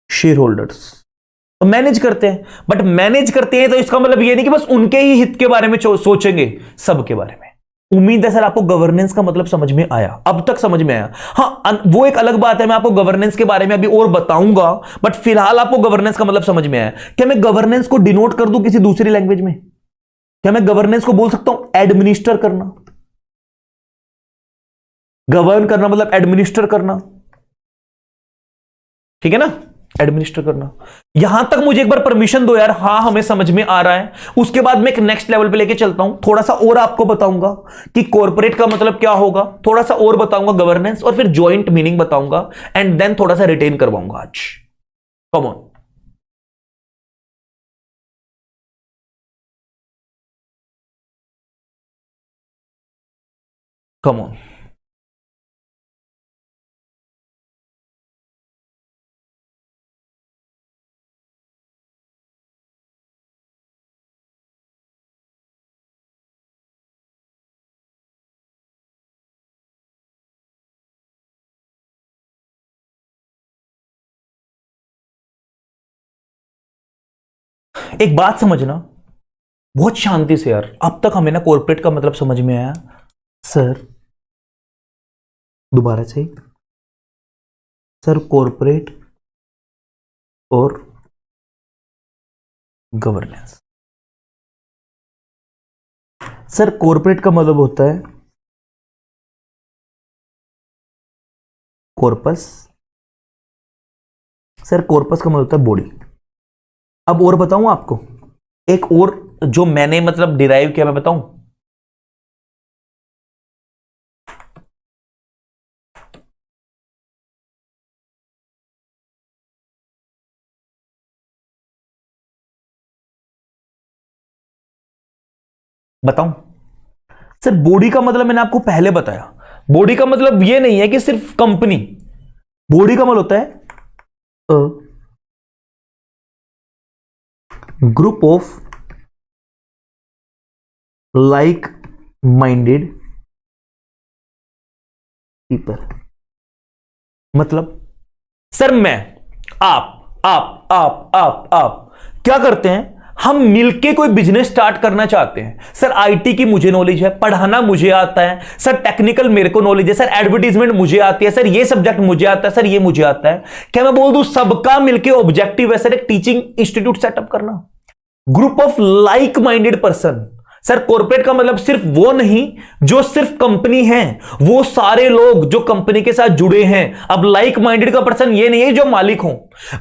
shareholders. तो मैनेज करते हैं, बट मैनेज करते हैं तो इसका मतलब ये नहीं कि बस उनके ही हित के बारे में सोचेंगे, सबके बारे में। उम्मीद है सर आपको गवर्नेंस का मतलब समझ में आया, अब तक समझ में आया। हाँ, वो एक अलग बात है, मैं आपको गवर्नेंस के बारे में अभी और बताऊंगा, बट फिलहाल आपको गवर्नेंस का मतलब समझ में आया। क्या मैं गवर्नेंस को डिनोट कर दूं किसी दूसरी लैंग्वेज में? क्या मैं गवर्नेंस को बोल सकता हूं एडमिनिस्टर करना? गवर्न करना मतलब एडमिनिस्टर करना, ठीक है ना, एडमिनिस्टर करना। यहां तक मुझे एक बार परमिशन दो यार, हाँ हमें समझ में आ रहा है। उसके बाद मैं एक नेक्स्ट लेवल पे लेके चलता हूं, थोड़ा सा और आपको बताऊंगा कि कॉर्पोरेट का मतलब क्या होगा, थोड़ा सा और बताऊंगा गवर्नेंस, और फिर जॉइंट मीनिंग बताऊंगा, एंड देन थोड़ा सा रिटेन करवाऊंगा आज। कम ऑन, कम ऑन। एक बात समझना बहुत शांति से यार, अब तक हमें ना कॉर्पोरेट का मतलब समझ में आया सर, दोबारा से सर, कॉर्पोरेट और गवर्नेंस। सर कॉर्पोरेट का मतलब होता है कॉर्पस, सर कॉर्पस का मतलब होता है बॉडी। अब और बताऊं आपको, एक और जो मैंने मतलब डिराइव किया, मैं बताऊं? बताऊं? सर बॉडी का मतलब मैंने आपको पहले बताया, बॉडी का मतलब ये नहीं है कि सिर्फ कंपनी, बॉडी का मतलब होता है group of like minded people. मतलब सर मैं, आप क्या करते हैं, हम मिलके कोई बिजनेस स्टार्ट करना चाहते हैं। सर आईटी की मुझे नॉलेज है, पढ़ाना मुझे आता है सर, टेक्निकल मेरे को नॉलेज है सर, एडवर्टीजमेंट मुझे आती है सर, ये सब्जेक्ट मुझे आता है सर, ये मुझे आता है। क्या मैं बोल दूं सबका मिलके ऑब्जेक्टिव है सर एक टीचिंग इंस्टीट्यूट सेटअप करना, group of like minded person. Sir corporate का मतलब सिर्फ वो नहीं जो सिर्फ कंपनी है, वो सारे लोग जो कंपनी के साथ जुड़े हैं। अब लाइक माइंडेड का पर्सन ये नहीं है जो मालिक हो,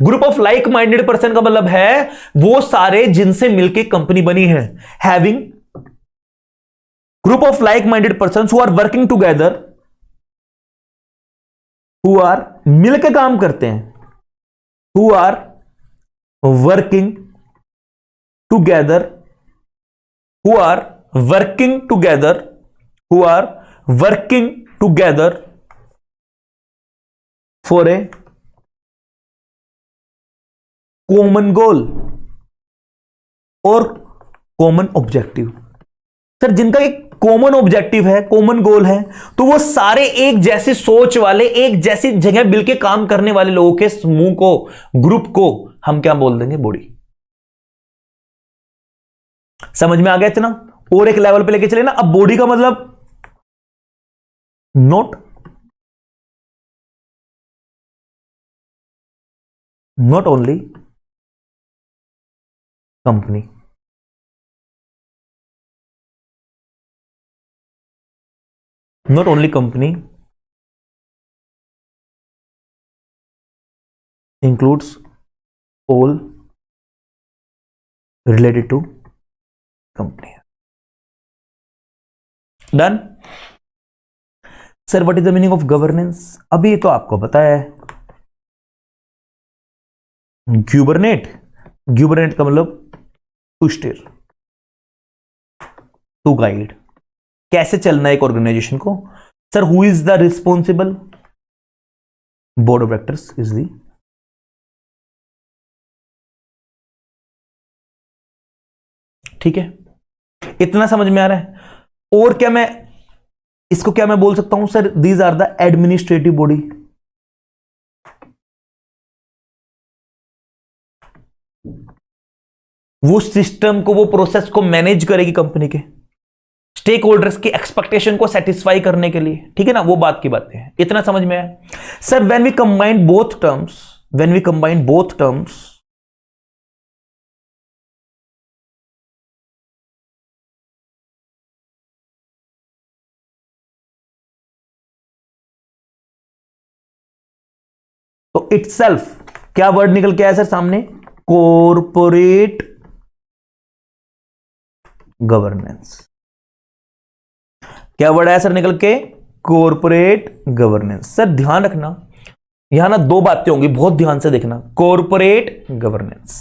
group of like minded person का मतलब है वो सारे जिनसे मिलकर कंपनी बनी है। Having group of like minded person who are working together, who are मिलकर काम करते हैं, who are working together, who are working together, who are working together for a common goal और कॉमन ऑब्जेक्टिव। सर जिनका एक common objective है, common goal है, तो वो सारे एक जैसी सोच वाले, एक जैसी जगह मिलकर काम करने वाले लोगों के समूह को, ग्रुप को हम क्या बोल देंगे? बॉडी। समझ में आ गया इतना? और एक लेवल पे लेके चले ना। अब बॉडी का मतलब not only company, not only company includes all related to company. Done? Sir what is the meaning of governance? अभी तो आपको पता है, ग्यूबरनेट, ग्यूबरनेट का मतलब टू स्टीयर, टू गाइड, कैसे चलना है एक ऑर्गेनाइजेशन को। Sir who is the responsible, board of directors is the, ठीक है, इतना समझ में आ रहा है। और क्या मैं इसको क्या मैं बोल सकता हूं sir, these are the administrative body, वो सिस्टम को, वो प्रोसेस को मैनेज करेगी कंपनी के स्टेक होल्डर्स की एक्सपेक्टेशन को सेटिस्फाई करने के लिए, ठीक है ना, वो बात की बातें हैं। इतना समझ में आया sir. When we combine both terms, when we combine both terms, तो इटसेल्फ क्या वर्ड निकल के आया सर सामने, कॉरपोरेट गवर्नेंस। क्या वर्ड आया सर निकल के, कॉरपोरेट गवर्नेंस। सर ध्यान रखना, यहां ना दो बातें होंगी, बहुत ध्यान से देखना। Corporate governance,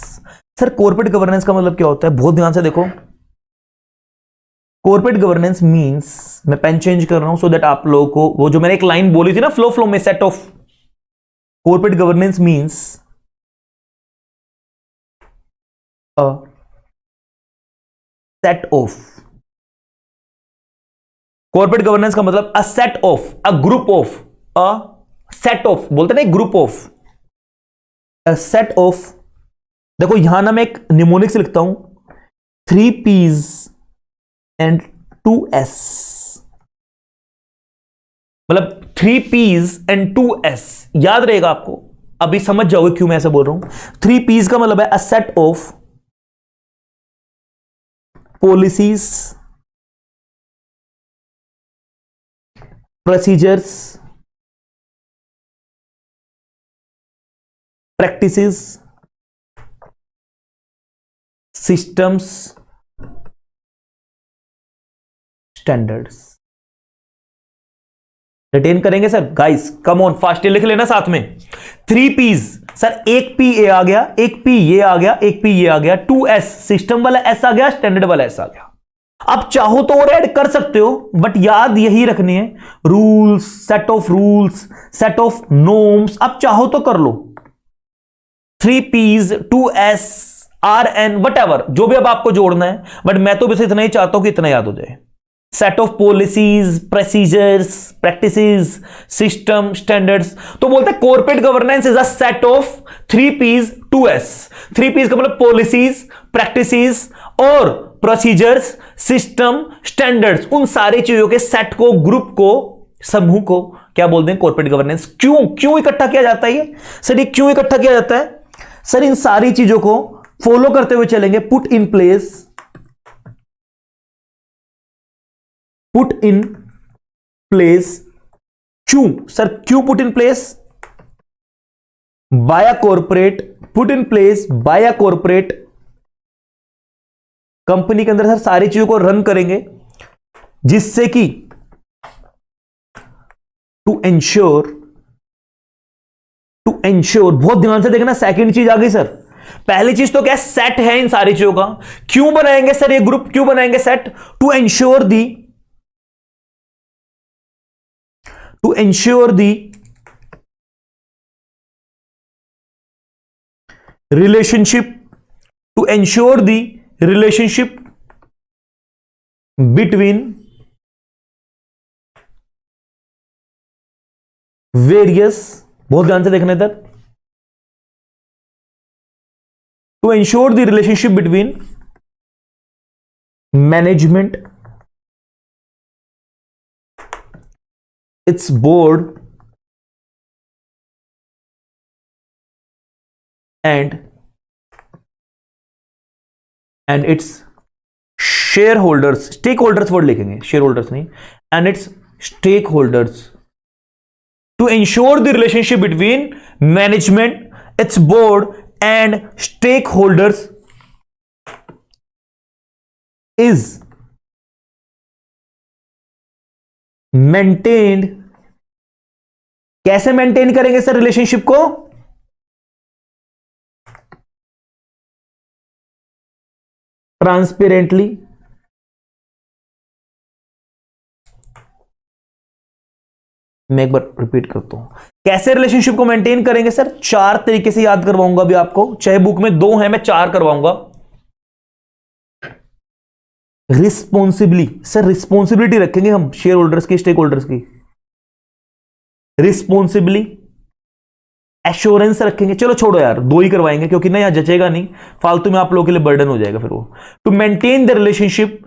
sir corporate governance का मतलब क्या होता है, बहुत ध्यान से देखो। कॉरपोरेट गवर्नेंस मींस, मैं पेन चेंज कर रहा हूं सो दैट आप लोगों को वो जो मैंने एक लाइन बोली थी ना फ्लो फ्लो में, set of, corporate governance means a set of, corporate governance का मतलब अ set of, a group of, a set of बोलते ना, group of, a set of. देखो यहां ना मैं एक निमोनिक से लिखता हूं, 3 P's एंड 2 S, मतलब 3 P's एंड 2 S, याद रहेगा आपको, अभी समझ जाओगे क्यों मैं ऐसा बोल रहा हूं। 3 P's का मतलब है a set of policies, procedures, practices, systems, standards. Written करेंगे sir, guys come on fast लिख लेना साथ में। 3 P's सर, एक P ये आ गया, एक P ये आ गया, एक P ये आ गया, 2S सिस्टम वाला S आ गया, स्टैंडर्ड वाला S आ गया। अब चाहो तो और ऐड कर सकते हो, बट याद यही रखनी है, rules, set of rules, set of norms, अब चाहो तो कर लो। 3 P's 2S RN what ever, जो भी अब आपको जोड़ना है, बट मैं तो बस इतना ही चाहता हूं कि इतना याद हो जाए। Set of policies, procedures, practices, system, standards. तो बोलते हैं corporate governance is a set of 3 P's 2S। 3 P's का मतलब पॉलिसीज, प्रैक्टिसेस और प्रोसीजर्स, सिस्टम, स्टैंडर्ड्स, उन सारी चीजों के सेट को, ग्रुप को, समूह को क्या बोलते हैं, कॉर्पोरेट गवर्नेंस। क्यों क्यों इकट्ठा किया जाता है ये सर, ये क्यों इकट्ठा किया जाता है सर, इन सारी चीजों को फॉलो करते हुए चलेंगे। Put in place, put in place, क्यों सर, क्यों put in place, by a corporate, put in place by a corporate, company के अंदर सर सारी चीजों को रन करेंगे, जिससे कि टू एंश्योर, टू एंश्योर, बहुत ध्यान से देखना, सेकंड चीज आ गई सर। पहली चीज तो क्या, सेट है इन सारी चीजों का। क्यों बनाएंगे सर ये ग्रुप, क्यों बनाएंगे set, to ensure the, to ensure the relationship, to ensure the relationship between various, बहुत ध्यान से देखने तक, to ensure the relationship between management, its board and its shareholders, stakeholders word लिखेंगे, shareholders नहीं, and its stakeholders, to ensure the relationship between management, its board and stakeholders is maintained। कैसे maintain करेंगे sir relationship को, transparently, मैं एक बार repeat करता हूं, कैसे रिलेशनशिप को मेंटेन करेंगे सर? 4 तरीके से याद करवाऊंगा अभी आपको, चाहे बुक में 2 है, मैं 4 करवाऊंगा। रिस्पॉन्सिबली, सर रिस्पॉन्सिबिलिटी रखेंगे हम शेयर होल्डर्स की, स्टेक होल्डर्स की। रिस्पॉन्सिबली, एश्योरेंस रखेंगे। चलो छोड़ो यार, 2 ही करवाएंगे क्योंकि ना यहां जचेगा नहीं, फालतू में आप लोगों के लिए बर्डन हो जाएगा फिर वो। To maintain the relationship,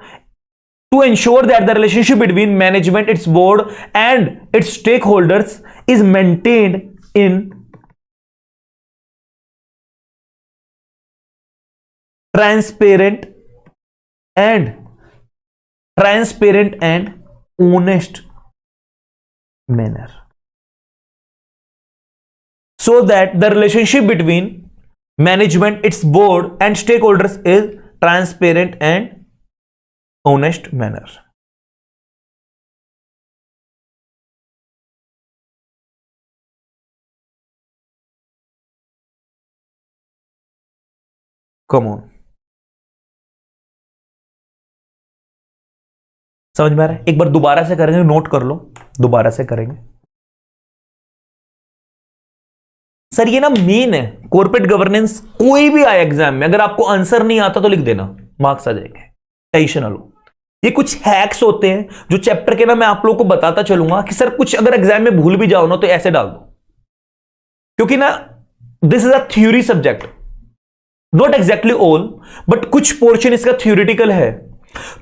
to ensure that the relationship between management, its board and its stakeholders is maintained in transparent and honest manner, so that the relationship between management, its board and stakeholders is transparent and honest manner. Come on, समझ में आ रहा है? एक बार दोबारा से करेंगे, note कर लो, दोबारा से करेंगे। सर ये ना मेन है, कॉर्पोरेट गवर्नेंस कोई भी आए एग्जाम में, अगर आपको आंसर नहीं आता तो लिख देना, मार्क्स आ जाएंगे, टेंशन ना लो। ये कुछ हैक्स होते हैं जो चैप्टर के ना मैं आप लोगों को बताता चलूंगा कि सर कुछ अगर एग्जाम में भूल भी जाओ ना तो ऐसे डाल दो, क्योंकि ना this is a theory subject, not exactly all, but कुछ पोर्शन इसका थ्योरेटिकल है।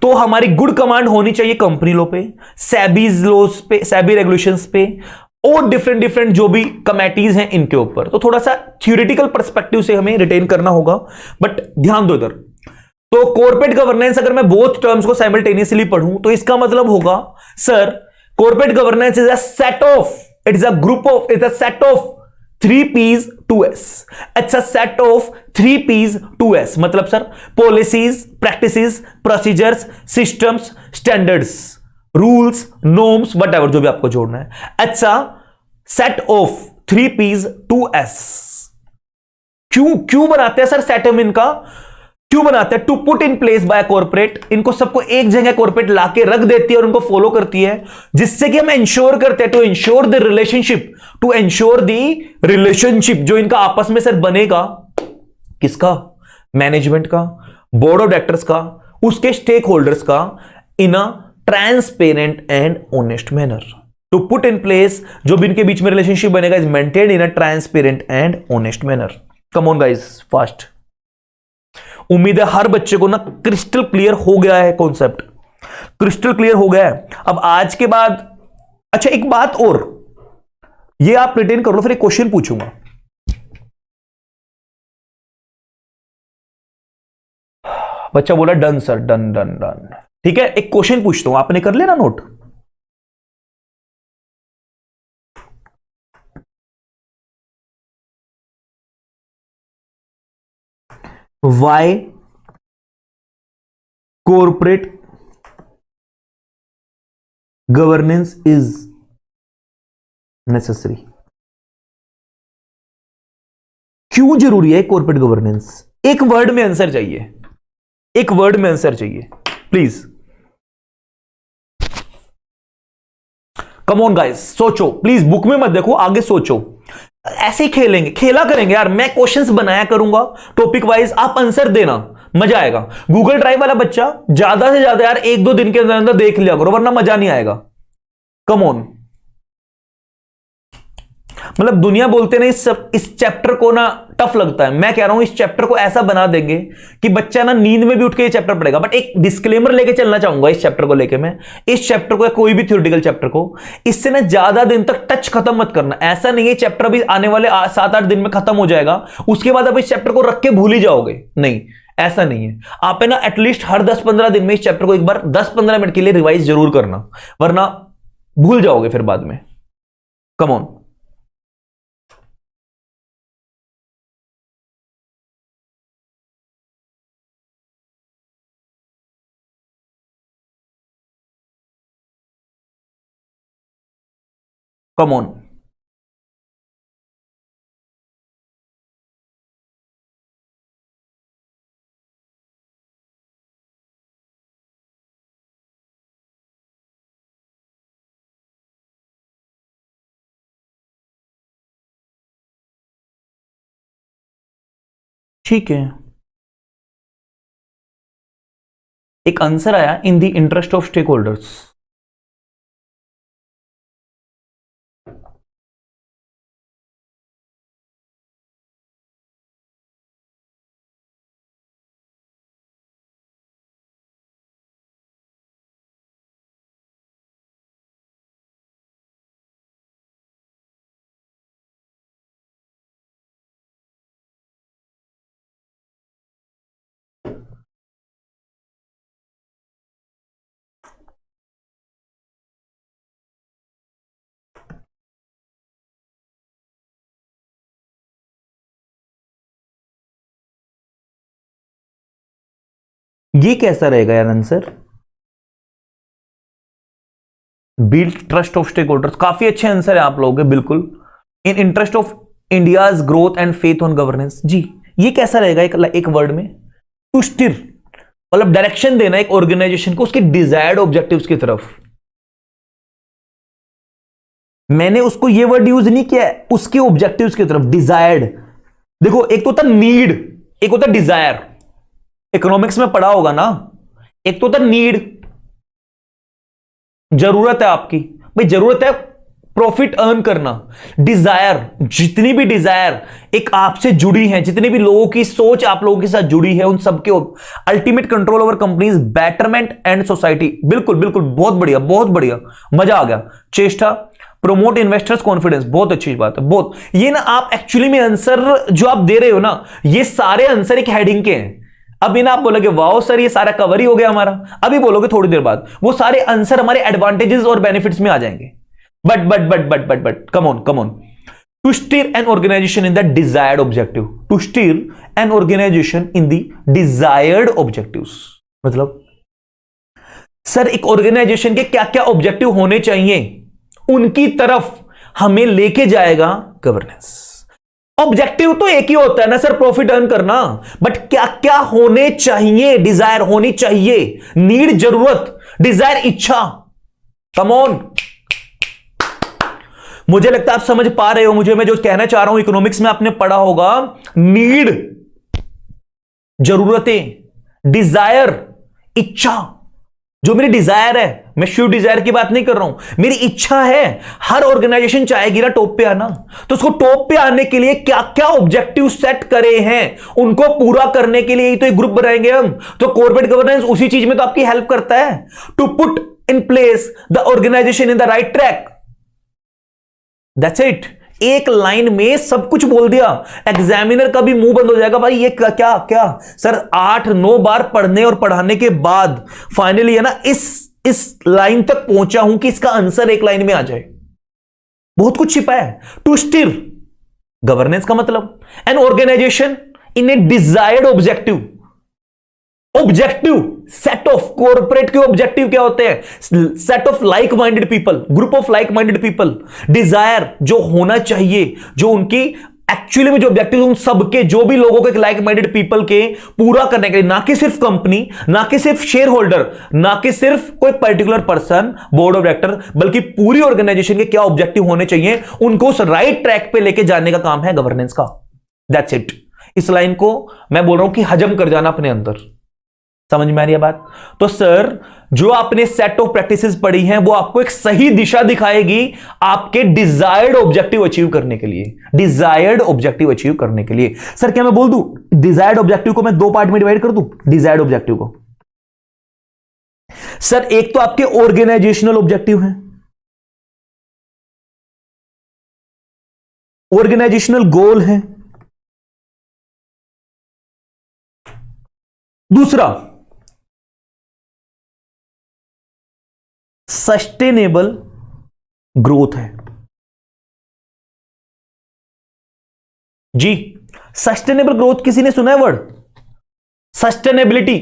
तो हमारी गुड कमांड होनी चाहिए कंपनी लॉ पे, सेबीज लॉज पे, सेबी रेगुलेशंस पे, और डिफरेंट डिफरेंट जो भी कमेटीज हैं इनके ऊपर। तो थोड़ा सा थ्योरेटिकल पर्सपेक्टिव से हमें रिटेन करना होगा, बट ध्यान दो इधर। तो कॉर्पोरेट गवर्नेंस अगर मैं बोथ टर्म्स को साइमल्टेनियसली पढ़ूं तो इसका मतलब होगा sir corporate governance is a set of, it's a group of, it's a set of 3 P's 2 S, it's a set of 3 P's 2 S, मतलब sir policies, practices, procedures, systems, standards, rules, norms, whatever जो भी आपको जोड़ना है, it's a set of 3 P's 2 S। क्यों क्यों बनाते हैं सर सेट हम इनका, क्यों बनाते हैं? To put in place by corporate, इनको सबको एक जगह कॉर्पोरेट लाके रख देती है और उनको फॉलो करती है, जिससे कि हम इंश्योर करते हैं, to ensure the relationship, to ensure the relationship जो इनका आपस में सर बनेगा, किसका? मैनेजमेंट का, बोर्ड ऑफ डायरेक्टर्स का, उसके स्टेक होल्डर्स का, in a transparent and honest manner. To put in place जो भी इनके बीच में रिलेशनशिप बनेगा is maintained in a transparent and honest manner. Come on guys, fast. उम्मीद है हर बच्चे को ना क्रिस्टल क्लियर हो गया है, कॉन्सेप्ट क्रिस्टल क्लियर हो गया है। अब आज के बाद, अच्छा एक बात और, ये आप रिटेन कर लो, फिर एक क्वेश्चन पूछूंगा। बच्चा बोला done sir, done done done, ठीक है। एक क्वेश्चन पूछता हूं, आपने कर लेना note. Why corporate governance is necessary, क्यों जरूरी है कॉर्पोरेट गवर्नेंस? एक वर्ड में आंसर चाहिए, एक वर्ड में आंसर चाहिए प्लीज। कम ऑन गाइस, सोचो प्लीज, बुक में मत देखो, आगे सोचो। ऐसे ही खेलेंगे, खेला करेंगे यार, मैं क्वेश्चंस बनाया करूंगा टॉपिक वाइज, आप आंसर देना, मजा आएगा। गूगल ड्राइव वाला बच्चा ज्यादा से ज्यादा यार 1-2 दिन के अंदर अंदर देख लिया करो, वरना मजा नहीं आएगा। कम ऑन, मतलब दुनिया बोलते ना इस चैप्टर को ना टफ लगता है, मैं कह रहा हूं इस चैप्टर को ऐसा बना देंगे कि बच्चा ना नींद में भी उठ के ये चैप्टर पढ़ेगा। बट एक डिस्क्लेमर लेके चलना चाहूंगा इस चैप्टर को लेके, मैं इस चैप्टर को या कोई भी थ्योरेटिकल चैप्टर को इससे ना ज्यादा दिन तक टच खत्म मत करना। ऐसा नहीं है चैप्टर अभी आने वाले 7-8 दिन में खत्म हो जाएगा, उसके बाद आप इस चैप्टर को रख के भूल ही जाओगे, नहीं ऐसा नहीं है। आप है ना एटलीस्ट हर 10-15 दिन में इस चैप्टर को एक बार 10-15 मिनट के लिए रिवाइज जरूर करना, वरना भूल जाओगे फिर बाद में। Come on, come on. ठीक है, एक आंसर आया in the interest of stake holders. ये कैसा रहेगा यार answer? Build trust of stake holders, काफी अच्छे आंसर है आप लोगों के, बिल्कुल। In interest of India's growth and faith on governance, जी ये कैसा रहेगा एक वर्ड में? टू स्टीर, मतलब डायरेक्शन देना एक ऑर्गेनाइजेशन को उसके डिजायर्ड ऑब्जेक्टिव्स की तरफ। मैंने उसको ये वर्ड यूज नहीं किया है, उसके ऑब्जेक्टिव्स की तरफ, डिजायर्ड। देखो एक तो होता नीड, एक होता डिजायर। इकोनॉमिक्स में पढ़ा होगा ना, एक तो होता नीड, जरूरत है आपकी, भाई जरूरत है प्रॉफिट अर्न करना। डिजायर, जितनी भी डिजायर एक आपसे जुड़ी है, जितनी भी लोगों की सोच आप लोगों के साथ जुड़ी है, उन सबके ultimate control over companies betterment and society. बिल्कुल बिल्कुल, बहुत बढ़िया बहुत बढ़िया, मजा आ गया। चेष्टा, प्रोमोट इन्वेस्टर्स कॉन्फिडेंस, बहुत अच्छी बात है, बहुत। ये ना आप एक्चुअली में आंसर जो आप दे रहे हो ना, ये सारे आंसर एक हेडिंग के हैं। अभी ना आप बोलोगे वाओ सर ये सारा कवर ही हो गया हमारा, अभी बोलोगे थोड़ी देर बाद वो सारे आंसर हमारे एडवांटेजेस और बेनिफिट्स में आ जाएंगे। But come on to steer an organisation in the desired objective, to steer an organisation in the desired objectives, मतलब सर एक ऑर्गेनाइजेशन के क्या क्या ऑब्जेक्टिव होने चाहिए उनकी तरफ हमें लेके जाएगा गवर्नेंस। ऑब्जेक्टिव तो एक ही होता है ना सर, प्रॉफिट अर्न करना, बट क्या क्या होने चाहिए? डिजायर होनी चाहिए, नीड जरूरत, डिजायर इच्छा। कम ऑन, मुझे लगता है आप समझ पा रहे हो मुझे, मैं जो कहना चाह रहा हूं। इकोनॉमिक्स में आपने पढ़ा होगा, नीड जरूरतें, डिजायर इच्छा। जो मेरी डिजायर है, मैं शिव डिजायर की बात नहीं कर रहा हूं, मेरी इच्छा है। हर ऑर्गेनाइजेशन चाहेगी ना टॉप पे आना, तो उसको टॉप पे आने के लिए क्या क्या ऑब्जेक्टिव सेट करे हैं, उनको पूरा करने के लिए ही तो एक ग्रुप बनाएंगे हम। तो कॉर्पोरेट गवर्नेंस उसी चीज में तो आपकी हेल्प करता है, to put in place the organisation in the right track. That's it, एक लाइन में सब कुछ बोल दिया। एग्जामिनर का भी मुंह बंद हो जाएगा, भाई ये क्या क्या क्या सर 8-9 बार पढ़ने और पढ़ाने के बाद फाइनली है ना इस लाइन तक पहुंचा हूं कि इसका आंसर एक लाइन में आ जाए। बहुत कुछ छिपा है। टू स्टीर, गवर्नेंस का मतलब an organisation in a desired objective, objective set of, corporate के ऑब्जेक्टिव क्या होते हैं? Set of like minded people, group of like minded people. Desire जो होना चाहिए, जो उनकी एक्चुअली में जो ऑब्जेक्टिव उन सबके, जो भी लोगों के लाइक माइंडेड पीपल के पूरा करने के लिए, ना कि सिर्फ कंपनी, ना कि सिर्फ शेयर होल्डर, ना कि सिर्फ कोई particular person board of director, बल्कि पूरी ऑर्गेनाइजेशन के क्या ऑब्जेक्टिव होने चाहिए, उनको उस राइट ट्रैक पे लेके जाने का काम है गवर्नेंस का। That's it. इस लाइन को मैं बोल रहा हूं कि हजम कर जाना अपने अंदर। समझ में आ रही है बात? तो सर जो आपने सेट ऑफ प्रैक्टिसेस पढ़ी हैं वो आपको एक सही दिशा दिखाएगी आपके डिजायर्ड ऑब्जेक्टिव अचीव करने के लिए, डिजायर्ड ऑब्जेक्टिव अचीव करने के लिए। सर क्या मैं बोल दूं, डिजायर्ड ऑब्जेक्टिव को मैं 2 पार्ट में डिवाइड कर दूं? डिजायर्ड ऑब्जेक्टिव को सर एक तो आपके ऑर्गेनाइजेशनल ऑब्जेक्टिव हैं, ऑर्गेनाइजेशनल गोल है। दूसरा सस्टेनेबल ग्रोथ है। जी सस्टेनेबल ग्रोथ किसी ने सुना है वर्ड? सस्टेनेबिलिटी।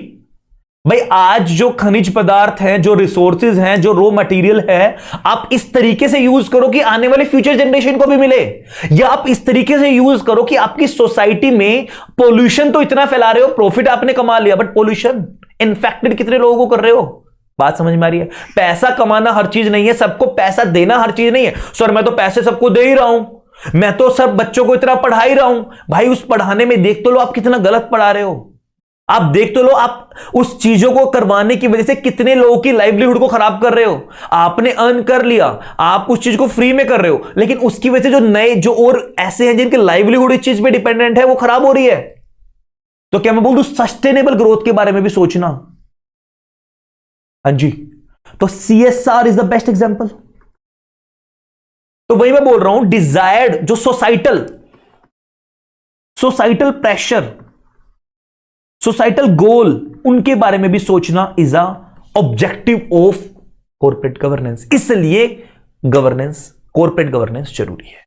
भाई आज जो खनिज पदार्थ हैं, जो रिसोर्सेज हैं, जो रॉ मटेरियल है, आप इस तरीके से यूज करो कि आने वाले फ्यूचर जनरेशन को भी मिले, या आप इस तरीके से यूज करो कि आपकी सोसाइटी में पोल्यूशन तो इतना फैला रहे हो, प्रॉफिट आपने कमा लिया, बट पोल्यूशन इन्फेक्टेड कितने लोगों को कर रहे हो? बात समझ में आ रही है? पैसा कमाना हर चीज नहीं है, सबको पैसा देना हर चीज नहीं है। सर मैं तो पैसे सबको दे ही रहा हूं, मैं तो सब बच्चों को इतना पढ़ा ही रहा हूं। भाई उस पढ़ाने में देख तो लो आप कितना गलत पढ़ा रहे हो। आप देख तो लो आप उस चीजों को करवाने की वजह से कितने लोगों की लाइवलीहुड को खराब कर रहे हो। आपने अर्न कर लिया, आप उस चीज को फ्री में कर रहे हो, लेकिन उसकी वजह से जो नए जो और ऐसे हैं जिनके लाइवलीहुड इस चीज पे डिपेंडेंट है वो खराब हो रही है। तो क्या मैं बोल दूं सस्टेनेबल ग्रोथ के बारे में भी सोचना। हाँ जी, तो CSR is the best example. तो वही मैं बोल रहा हूं, डिजायर्ड जो सोसाइटल सोसाइटल प्रेशर, सोसाइटल गोल, उनके बारे में भी सोचना is a objective of corporate governance. इसलिए गवर्नेंस, कॉर्पोरेट गवर्नेंस जरूरी है।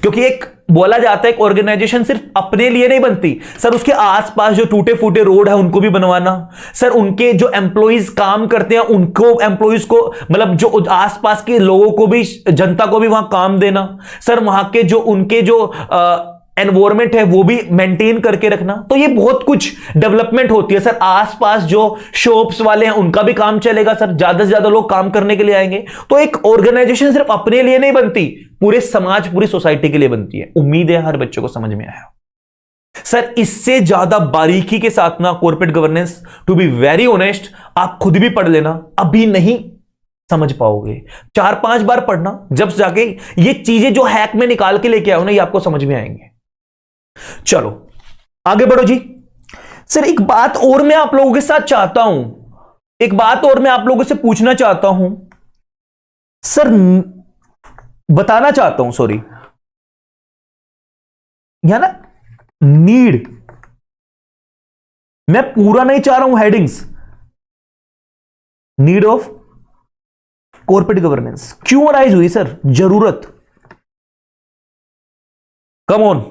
क्योंकि एक बोला जाता है एक ऑर्गेनाइजेशन सिर्फ अपने लिए नहीं बनती सर, उसके आसपास जो टूटे फूटे रोड है उनको भी बनवाना, सर उनके जो एम्प्लॉइज काम करते हैं उनको, एम्प्लॉइज को मतलब जो आसपास के लोगों को भी, जनता को भी वहां काम देना, सर वहां के जो उनके जो एनवायरमेंट है वो भी मेंटेन करके रखना। तो ये बहुत कुछ डेवलपमेंट होती है सर। आसपास जो शॉप्स वाले हैं उनका भी काम चलेगा सर, ज्यादा से ज्यादा लोग काम करने के लिए आएंगे। तो एक ऑर्गेनाइजेशन सिर्फ अपने लिए नहीं बनती, पूरे समाज, पूरी सोसाइटी के लिए बनती है। उम्मीद है हर बच्चे को समझ में आया सर। इससे ज्यादा बारीकी के साथ ना corporate governance, to be very honest, आप खुद भी पढ़ लेना, अभी नहीं समझ पाओगे। 4-5 बार पढ़ना, जब जाके ये चीजें जो हैक में निकाल के लेके आओ ना, ये आपको समझ में आएंगे। चलो आगे बढ़ो जी। सर एक बात और मैं आप लोगों के साथ चाहता हूं, एक बात और मैं आप लोगों से पूछना चाहता हूं सर, बताना चाहता हूं, सॉरी, या ना नीड, मैं पूरा नहीं चाह रहा हूं headings. Need of corporate governance क्यों अराइज हुई सर, जरूरत, कम ऑन।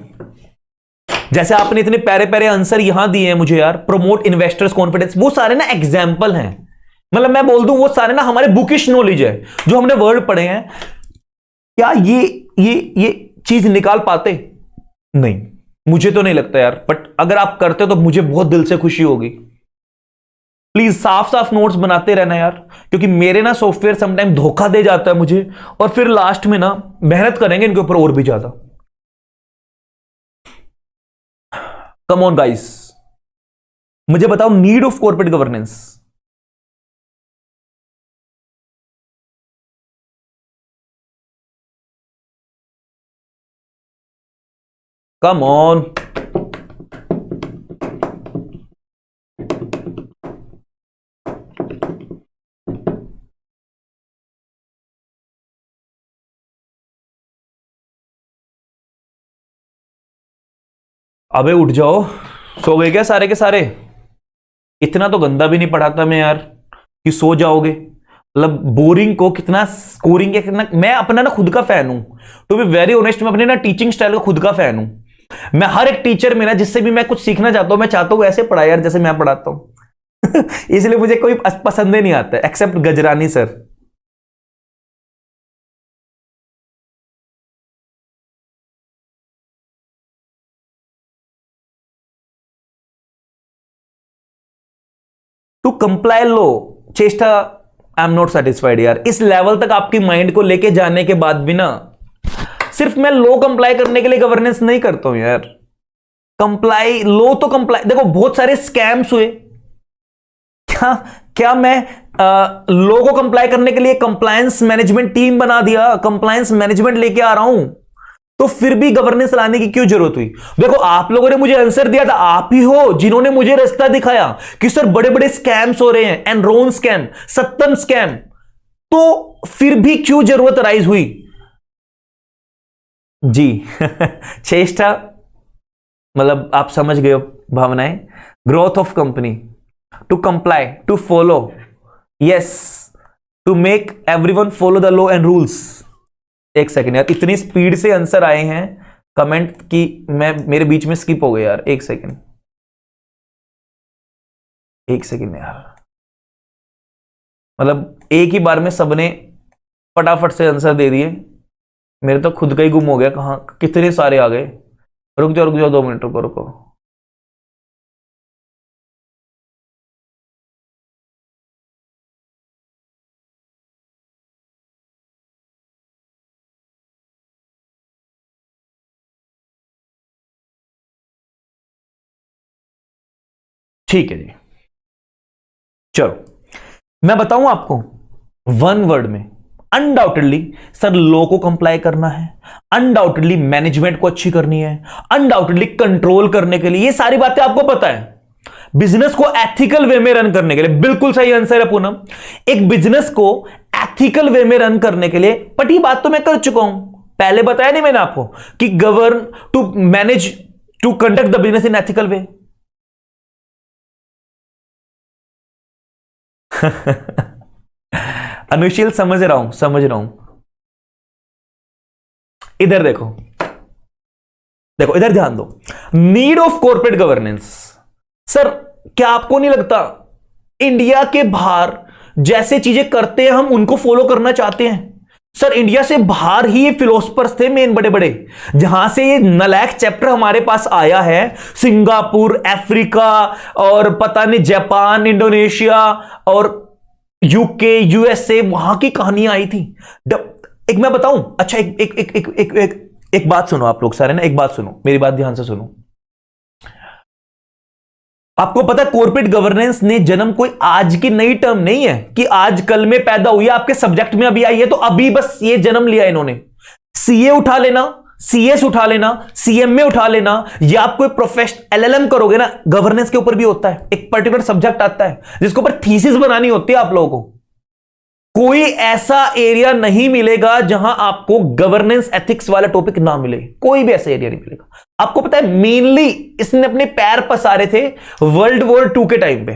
जैसे आपने इतने प्यारे प्यारे आंसर यहां दिए हैं मुझे यार, प्रमोट इन्वेस्टर्स कॉन्फिडेंस, वो सारे ना एग्जाम्पल हैं। मतलब मैं बोल दूं वो सारे ना हमारे बुकिश नॉलेज है जो हमने वर्ड पढ़े हैं। क्या ये चीज निकाल पाते? नहीं, मुझे तो नहीं लगता यार, बट अगर आप करते तो मुझे बहुत दिल से खुशी होगी। प्लीज साफ साफ नोट्स बनाते रहना यार, क्योंकि मेरे ना सॉफ्टवेयर समटाइम धोखा दे जाता है मुझे, और फिर लास्ट में ना मेहनत करेंगे इनके ऊपर और भी ज्यादा। कम ऑन गाइस, मुझे बताओ need of corporate governance. Come on. अबे उठ जाओ, सो गए क्या सारे के सारे? इतना तो गंदा भी नहीं पढ़ाता मैं यार कि सो जाओगे। मतलब बोरिंग को कितना स्कोरिंग है कितना। मैं अपना ना खुद का फैन हूं, टू बी वेरी ऑनेस्ट, मैं अपने ना टीचिंग स्टाइल का खुद का फैन हूं। मैं हर एक टीचर में ना जिससे भी मैं कुछ सीखना चाहता हूं, मैं चाहता हूं ऐसे पढ़ाए यार जैसे मैं पढ़ाता हूं। इसलिए मुझे कोई पसंद ही नहीं आता accept Gajrani sir. To comply लो चेष्टा, आई एम नॉट सेटिस्फाइड यार। इस लेवल तक आपकी माइंड को लेके जाने के बाद भी ना, सिर्फ मैं लो कंप्लाई करने के लिए गवर्नेंस नहीं करता हूं यार। कंप्लाई लो तो कंप्लाई, देखो बहुत सारे स्कैम्स हुए। क्या क्या मैं लो को कंप्लाई करने के लिए कंप्लायंस मैनेजमेंट टीम बना दिया, कंप्लायंस मैनेजमेंट लेके आ रहा हूं, तो फिर भी गवर्नेंस लाने की क्यों जरूरत हुई? देखो आप लोगों ने मुझे आंसर दिया था, आप ही हो जिन्होंने मुझे रास्ता दिखाया कि सर बड़े बड़े स्कैम्स हो रहे हैं, एनरोन स्कैम, सत्तन स्कैम, तो फिर भी क्यों जरूरत राइज हुई? जी। चेष्टा, मतलब आप समझ गए हो भावनाएं। Growth of company, to comply, to follow, yes, to make everyone follow the law and rules. एक सेकेंड यार, इतनी स्पीड से आंसर आए हैं कमेंट की, मैं मेरे बीच में स्किप हो गया यार, एक सेकेंड, एक सेकेंड यार। मतलब एक ही बार में सबने फटाफट से आंसर दे दिए, मेरे तो खुद का ही गुम हो गया, कहां कितने सारे आ गए। रुक जाओ 2 मिनट, रुको रुको। ठीक है जी, चलो मैं बताऊं आपको वन वर्ड में, अनडाउटेडली सर लॉ को कंप्लाई करना है, अनडाउटेडली मैनेजमेंट को अच्छी करनी है, अनडाउटेडली कंट्रोल करने के लिए, ये सारी बातें आपको पता है। बिजनेस को एथिकल वे में रन करने के लिए, बिल्कुल सही आंसर है पूनम, एक बिजनेस को एथिकल वे में रन करने के लिए, बट ये बात तो मैं कर चुका हूं, पहले बताया नहीं मैंने आपको कि govern to manage to conduct the business in ethical way. Anusheel समझ रहा हूं। इधर देखो इधर ध्यान दो, need of corporate governance. Sir क्या आपको नहीं लगता इंडिया के बाहर जैसे चीजें करते हैं हम उनको फॉलो करना चाहते हैं? सर इंडिया से बाहर ही ये फिलोसफर्स थे मेन बड़े बड़े, जहां से ये नलायक चैप्टर हमारे पास आया है, सिंगापुर, अफ्रीका और पता नहीं जापान, इंडोनेशिया और यूके, यूएसए, वहां की कहानियां आई थी। एक मैं बताऊं, अच्छा एक बात सुनो आप लोग सारे ना, एक बात सुनो, मेरी बात ध्यान से सुनो। आपको पता है कॉर्पोरेट गवर्नेंस ने जन्म कोई आज की नई टर्म नहीं है कि आज कल में पैदा हुई है, आपके सब्जेक्ट में अभी आई है तो अभी बस ये जन्म लिया इन्होंने। सीए उठा लेना, सीएस उठा लेना, सीएमए उठा लेना, या आप कोई प्रोफेशनल एलएलएम करोगे ना, गवर्नेंस के ऊपर भी होता है, एक पर्टिकुलर सब्जेक्ट आता है जिसके ऊपर थीसिस बनानी होती है आप लोगों को। कोई ऐसा एरिया नहीं मिलेगा जहां आपको गवर्नेंस एथिक्स वाला टॉपिक ना मिले, कोई भी ऐसा एरिया नहीं मिलेगा। आपको पता है मेनली इसने अपने पैर पसारे थे वर्ल्ड वॉर 2 के टाइम पे।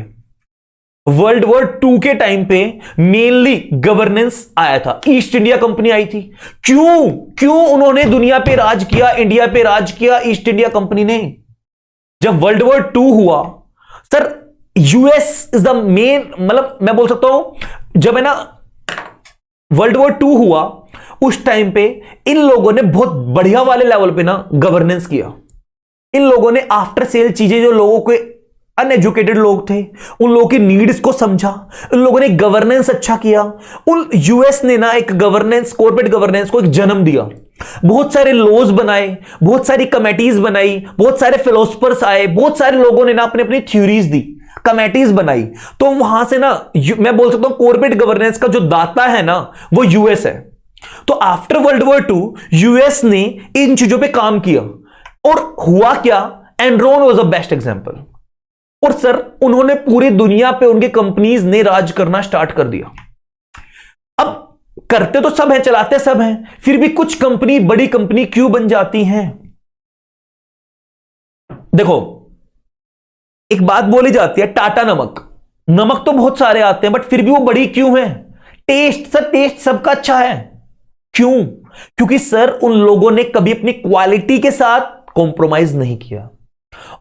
वर्ल्ड वॉर 2 के टाइम पे मेनली गवर्नेंस आया था, ईस्ट इंडिया कंपनी आई थी। क्यों उन्होंने दुनिया पे राज किया, इंडिया पे राज किया ईस्ट इंडिया कंपनी ने? जब वर्ल्ड वॉर 2 हुआ sir, US is the main, मतलब मैं बोल सकता हूं जब है ना वर्ल्ड वॉर 2 हुआ उस टाइम पे इन लोगों ने बहुत बढ़िया वाले लेवल पे ना गवर्नेंस किया। इन लोगों ने आफ्टर सेल चीजें, जो लोगों के अनएजुकेटेड लोग थे उन लोगों की नीड्स को समझा, उन लोगों ने गवर्नेंस अच्छा किया। उन यूएस ने ना एक गवर्नेंस, कॉर्पोरेट गवर्नेंस को एक जन्म दिया, बहुत सारे लॉज बनाए, बहुत सारी कमेटीज बनाई, बहुत सारे फिलोसफर्स आए, बहुत सारे लोगों ने ना अपनी अपनी थ्योरीज दी, कमेटीज बनाई। तो वहां से ना मैं बोल सकता हूं कॉर्पोरेट गवर्नेंस का जो दाता है ना वो यूएस है। तो आफ्टर वर्ल्ड वॉर 2 यूएस ने इन चीजों पे काम किया और हुआ क्या, Enron was a best example. और सर उन्होंने पूरी दुनिया पे उनकी कंपनीज ने राज करना स्टार्ट कर दिया। अब करते तो सब हैं, चलाते सब हैं, फिर भी कुछ कंपनी बड़ी कंपनी क्यों बन जाती हैं? देखो एक बात बोली जाती है, टाटा नमक तो बहुत सारे आते हैं बट फिर भी वो बड़ी क्यों है? टेस्ट, सर टेस्ट सबका अच्छा है, क्यों? क्योंकि सर उन लोगों ने कभी अपनी क्वालिटी के साथ कॉम्प्रोमाइज नहीं किया,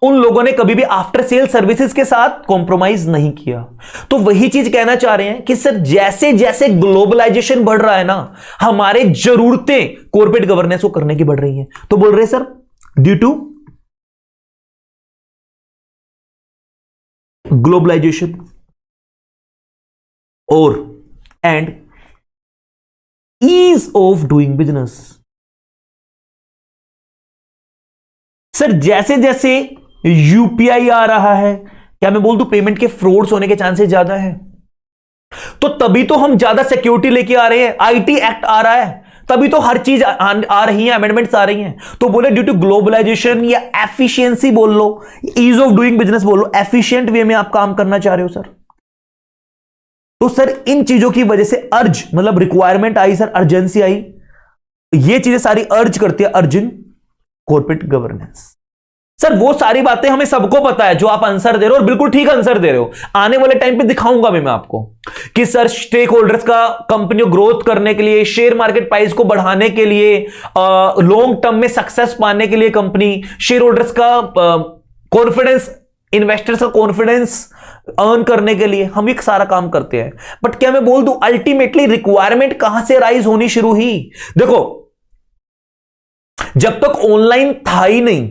उन लोगों ने कभी भी आफ्टर सेल सर्विसेज के साथ कॉम्प्रोमाइज नहीं किया। तो वही चीज कहना चाह रहे हैं कि सर जैसे जैसे ग्लोबलाइजेशन बढ़ रहा है ना, हमारे जरूरतें कॉर्पोरेट गवर्नेंस को करने की बढ़ रही हैं। तो बोल रहे सर ड्यू टू ग्लोबलाइजेशन और and ease of doing business. Sir जैसे जैसे यूपीआई आ रहा है, क्या मैं बोल दूं पेमेंट के फ्रॉड्स होने के चांसेस ज्यादा है, तो तभी तो हम ज्यादा सिक्योरिटी लेके आ रहे हैं। आईटी एक्ट आ रहा है तभी तो हर चीज आ रही है, अमेंडमेंट्स आ रही हैं। तो बोले ड्यू टू ग्लोबलाइजेशन या एफिशिएंसी बोल लो, ईज ऑफ डूइंग बिजनेस बोल लो, एफिशिएंट वे में आप काम करना चाह रहे हो सर। तो सर इन चीजों की वजह से अर्ज, मतलब रिक्वायरमेंट आई सर, अर्जेंसी आई, ये चीजें सारी अर्ज करती है अर्जिंग कॉर्पोरेट गवर्नेंस। सर वो सारी बातें हमें सबको पता है जो आप आंसर दे रहे हो, और बिल्कुल ठीक आंसर दे रहे हो। आने वाले टाइम पे दिखाऊंगा मैं आपको कि सर स्टेक होल्डर्स का कंपनी ग्रोथ करने के लिए, शेयर मार्केट प्राइस को बढ़ाने के लिए, लॉन्ग टर्म में सक्सेस पाने के लिए कंपनी, शेयर होल्डर्स का कॉन्फिडेंस, इन्वेस्टर्स का कॉन्फिडेंस अर्न करने के लिए हम एक सारा काम करते हैं। बट क्या मैं बोल दूं अल्टीमेटली रिक्वायरमेंट कहां से राइज होनी शुरू हुई? देखो जब तक ऑनलाइन था ही नहीं,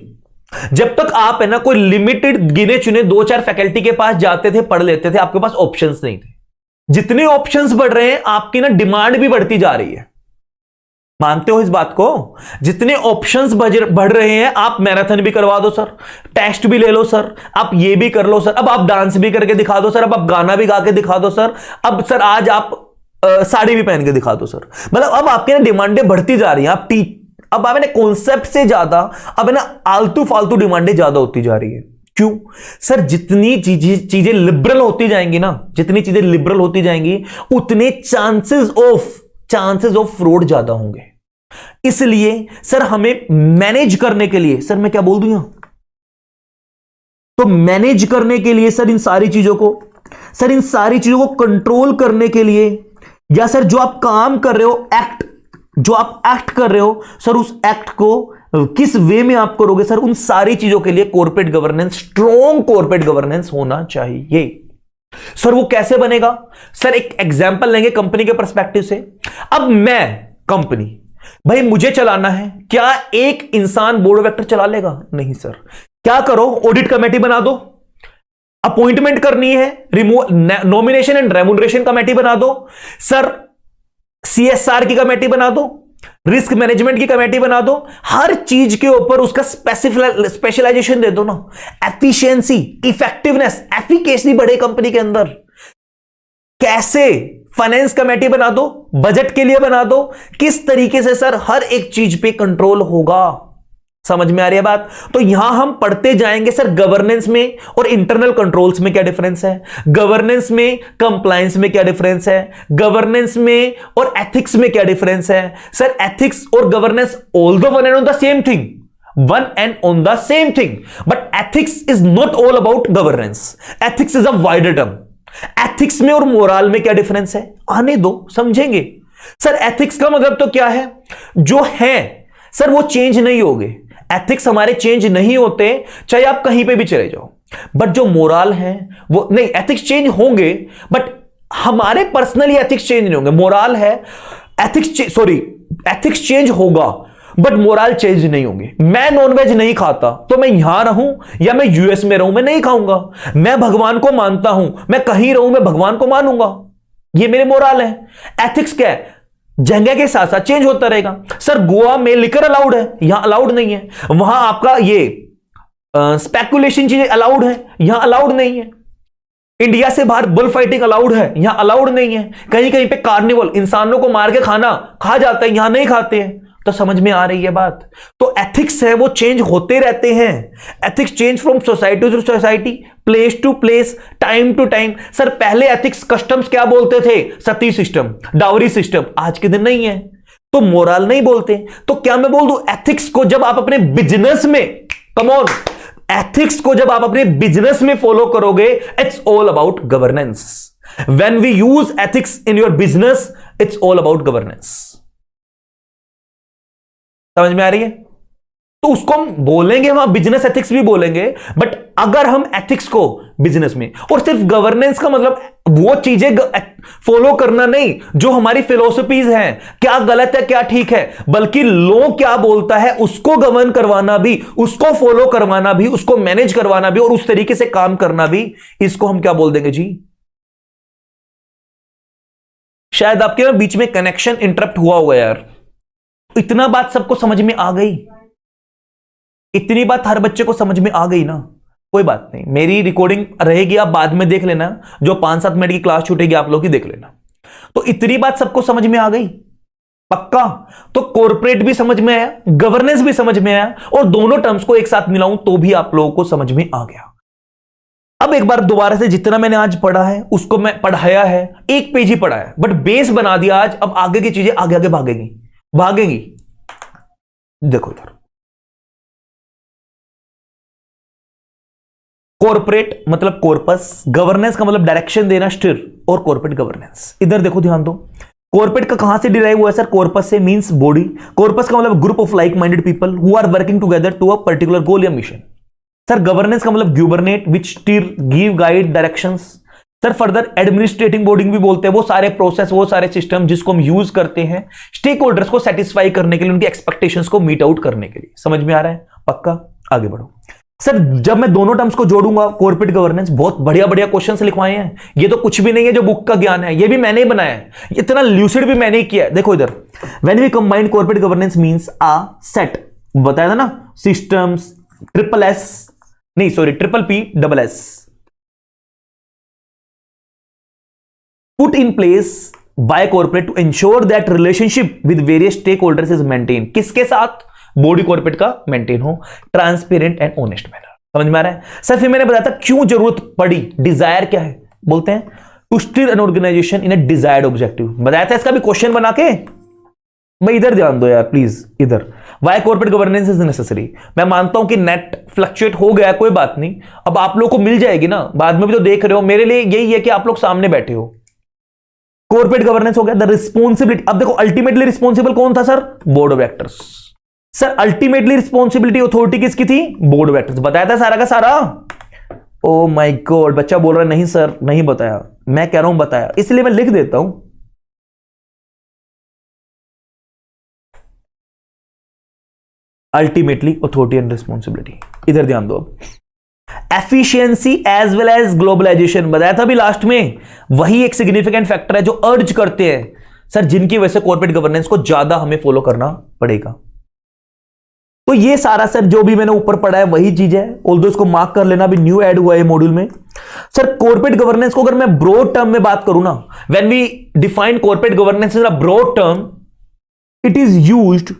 जब तक आप है ना कोई लिमिटेड गिने चुने 2-4 फैकल्टी के पास जाते थे, पढ़ लेते थे, आपके पास ऑप्शंस नहीं थे। जितने ऑप्शंस बढ़ रहे हैं आपकी ना डिमांड भी बढ़ती जा रही है। मानते हो इस बात को? जितने ऑप्शंस बढ़ रहे हैं, आप मैराथन भी करवा दो सर, टेस्ट भी ले लो सर, आप ये भी कर लो सर, अब आप डांस भी करके दिखा दो सर, अब आप गाना भी गा के दिखा दो सर, अब सर आज आप साड़ी भी पहन के दिखा दो सर। मतलब अब आपके ना डिमांडें बढ़ती जा रही हैं। अब आप कॉन्सेप्ट से ज्यादा अब ना आलतू फालतू डिमांडें ज्यादा होती जा रही है। क्यों सर? जितनी चीजें लिबरल होती जाएंगी ना, जितनी चीजें लिबरल होती जाएंगी, उतने चांसेस ऑफ फ्रॉड ज्यादा होंगे। इसलिए सर हमें मैनेज करने के लिए, सर मैं क्या बोल दूंगा, तो मैनेज करने के लिए सर इन सारी चीजों को कंट्रोल करने के लिए, या सर जो आप काम कर रहे हो, जो आप एक्ट कर रहे हो सर, उस एक्ट को किस वे में आप करोगे सर, उन सारी चीजों के लिए corporate governance, strong corporate governance होना चाहिए। सर वो कैसे बनेगा? सर एक एग्जांपल लेंगे कंपनी के पर्सपेक्टिव से। अब मैं कंपनी, भाई मुझे चलाना है, क्या एक इंसान बोर्ड ऑफ डायरेक्टर चला लेगा? नहीं सर। क्या करो, ऑडिट कमेटी बना दो, अपॉइंटमेंट करनी है, नॉमिनेशन एंड रेम्यूनरेशन कमेटी बना दो सर, CSR की कमेटी बना दो, रिस्क मैनेजमेंट की कमेटी बना दो, हर चीज के ऊपर उसका स्पेशलाइजेशन दे दो ना। एफिशिएंसी, इफेक्टिवनेस, एफिकेसी बढ़े कंपनी के अंदर। कैसे? फाइनेंस कमेटी बना दो, बजट के लिए बना दो, किस तरीके से सर हर एक चीज पे कंट्रोल होगा। समझ में आ रही है बात? तो यहां हम पढ़ते जाएंगे सर गवर्नेंस में और इंटरनल कंट्रोल्स में क्या डिफरेंस है, गवर्नेंस में कंप्लायंस में क्या डिफरेंस है, गवर्नेंस में और एथिक्स में क्या डिफरेंस है। सर एथिक्स और governance although one and on the same thing, but ethics is not all about governance. Ethics is a wider term. Ethics में और मोरल में क्या डिफरेंस है, आने दो, समझेंगे। सर एथिक्स का मतलब तो क्या है, जो है सर वो चेंज नहीं होंगे। एथिक्स हमारे चेंज नहीं होते, चाहे आप कहीं पे भी चले जाओ। बट जो मोरल है वो नहीं, एथिक्स चेंज होंगे बट हमारे पर्सनली एथिक्स चेंज नहीं होंगे। मोरल है, एथिक्स चेंज होगा बट मोरल चेंज नहीं होंगे। मैं नॉनवेज नहीं खाता तो मैं यहां रहूं या मैं यूएस में रहूं, मैं नहीं खाऊंगा। मैं भगवान को मानता हूं, मैं कहीं रहूं मैं भगवान को मानूंगा, ये मेरे मोरल है। एथिक्स क्या है, जगह के साथ साथ चेंज होता रहेगा। सर गोवा में लिकर अलाउड है, यहां अलाउड नहीं है। वहां आपका ये स्पेकुलेशन चीजें अलाउड है, यहां अलाउड नहीं है। इंडिया से बाहर बुल फाइटिंग अलाउड है, यहां अलाउड नहीं है। कहीं कहीं पे कार्निवल, इंसानों को मार के खाना खा जाता है, यहां नहीं खाते हैं। तो समझ में आ रही है बात? तो एथिक्स है वो चेंज होते रहते हैं। Ethics change from society to society, place to place, time to time. Sir पहले एथिक्स कस्टम्स क्या बोलते थे, सती सिस्टम, डावरी सिस्टम, आज के दिन नहीं है तो मोरल नहीं बोलते। तो क्या मैं बोल दूं एथिक्स को जब आप अपने बिजनेस में, कम ऑन, एथिक्स को जब आप अपने बिजनेस में फॉलो करोगे, it's all about governance. When we use ethics in your business, it's all about governance. समझ में आ रही है? तो उसको हम बोलेंगे, हम बिजनेस एथिक्स भी बोलेंगे, बट अगर हम एथिक्स को बिजनेस में, और सिर्फ गवर्नेंस का मतलब वो चीजें फॉलो करना नहीं जो हमारी फिलोसफीज हैं, क्या गलत है क्या ठीक है, बल्कि लॉ क्या बोलता है उसको गवर्न करवाना भी, उसको फॉलो करवाना भी, उसको मैनेज करवाना भी और उस तरीके से काम करना भी, इसको हम क्या बोल देंगे जी? शायद आपके बीच में कनेक्शन इंटरप्ट हुआ होगा यार। इतना बात सबको समझ में आ गई? इतनी बात हर बच्चे को समझ में आ गई ना? कोई बात नहीं, मेरी रिकॉर्डिंग रहेगी, आप बाद में देख लेना, जो 5-7 मिनट की क्लास छूटेगी आप लोग की देख लेना। तो इतनी बात सबको समझ में आ गई पक्का? तो कॉर्पोरेट भी समझ में आया, गवर्नेंस भी समझ में आया, और दोनों टर्म्स को एक साथ मिलाऊं तो भी आप लोगों को समझ में आ गया। अब एक बार दोबारा से जितना मैंने आज पढ़ा है उसको मैं पढ़ाया है, एक पेज ही पढ़ा है बट बेस बना दिया आज। अब आगे की चीजें आगे आगे भागेंगी। देखो इधर, कॉर्पोरेट मतलब कॉर्पस, गवर्नेंस का मतलब डायरेक्शन देना, स्टीर, और कॉर्पोरेट गवर्नेंस। इधर देखो, ध्यान दो, कॉर्पोरेट का कहां से डिराइव हुआ है सर? कॉर्पस से, मींस बॉडी। कॉर्पस का मतलब group of like minded people who are working together to a particular goal या मिशन। सर गवर्नेंस का मतलब gubernate, which steer, give, guide, directions. Sir further administrating body भी बोलते हैं, वो सारे प्रोसेस, वो सारे सिस्टम जिसको हम यूज करते हैं स्टेक होल्डर्स को सेटिस्फाई करने के लिए, उनकी एक्सपेक्टेशंस को मीट आउट करने के लिए। समझ में आ रहा है पक्का? आगे बढ़ो। सर जब मैं दोनों टर्म्स को जोड़ूंगा, कॉर्पोरेट गवर्नेंस, बहुत बढ़िया बढ़िया क्वेश्चंस लिखवाए हैं। ये तो कुछ भी नहीं है जो बुक का ज्ञान है, ये भी मैंने ही बनाया है, इतना ल्यूसिड भी मैंने ही किया है। देखो इधर, when we combine corporate governance means a set, बताया था ना, सिस्टम्स, ट्रिपल एस, नहीं sorry, triple P double S, put in place by corporate to ensure that relationship with various stakeholders is maintain. किसके साथ? Body corporate का maintain हो, transparent and honest manner. समझ में आ रहा है सर? फिर मैंने बताया था क्यों जरूरत पड़ी, डिजायर क्या है, बोलते हैं to steer an organisation in a desired objective. बताया था इसका भी क्वेश्चन बना के। भाई इधर ध्यान दो यार प्लीज, इधर why corporate governance is necessary. मैं मानता हूं कि नेट फ्लक्चुएट हो गया, कोई बात नहीं, अब आप लोग को मिल जाएगी ना, बाद में भी तो देख रहे हो। मेरे लिए यही है कि आप लोग सामने बैठे हो। कॉर्पोरेट गवर्नेंस हो गया, द रिस्पॉन्सिबिलिटी। अब देखो अल्टीमेटली रिस्पॉन्सिबल कौन था sir? Board of directors. Sir ultimately responsibility authority किसकी थी? Board of directors. बताया था सारा का सारा? ओ माय गॉड, बच्चा बोल रहा है नहीं सर नहीं बताया। मैं कह रहा हूं बताया, इसलिए मैं लिख देता हूं। Ultimately authority and responsibility. इधर ध्यान दो। Efficiency as well as globalisation, बताया था भी लास्ट में, वही एक सिग्निफिकेंट फैक्टर है जो अर्ज करते हैं सर, जिनकी वजह से कॉर्पोरेट गवर्नेंस को ज्यादा हमें फॉलो करना पड़ेगा। तो ये सारा सर जो भी मैंने ऊपर पढ़ा है वही चीज है, ऑल्दो इसको मार्क कर लेना, भी न्यू ऐड हुआ है मॉड्यूल में। सर कॉर्पोरेट गवर्नेंस को अगर मैं ब्रॉड टर्म में बात करूं ना, when we define corporate governance in a broad term, it is used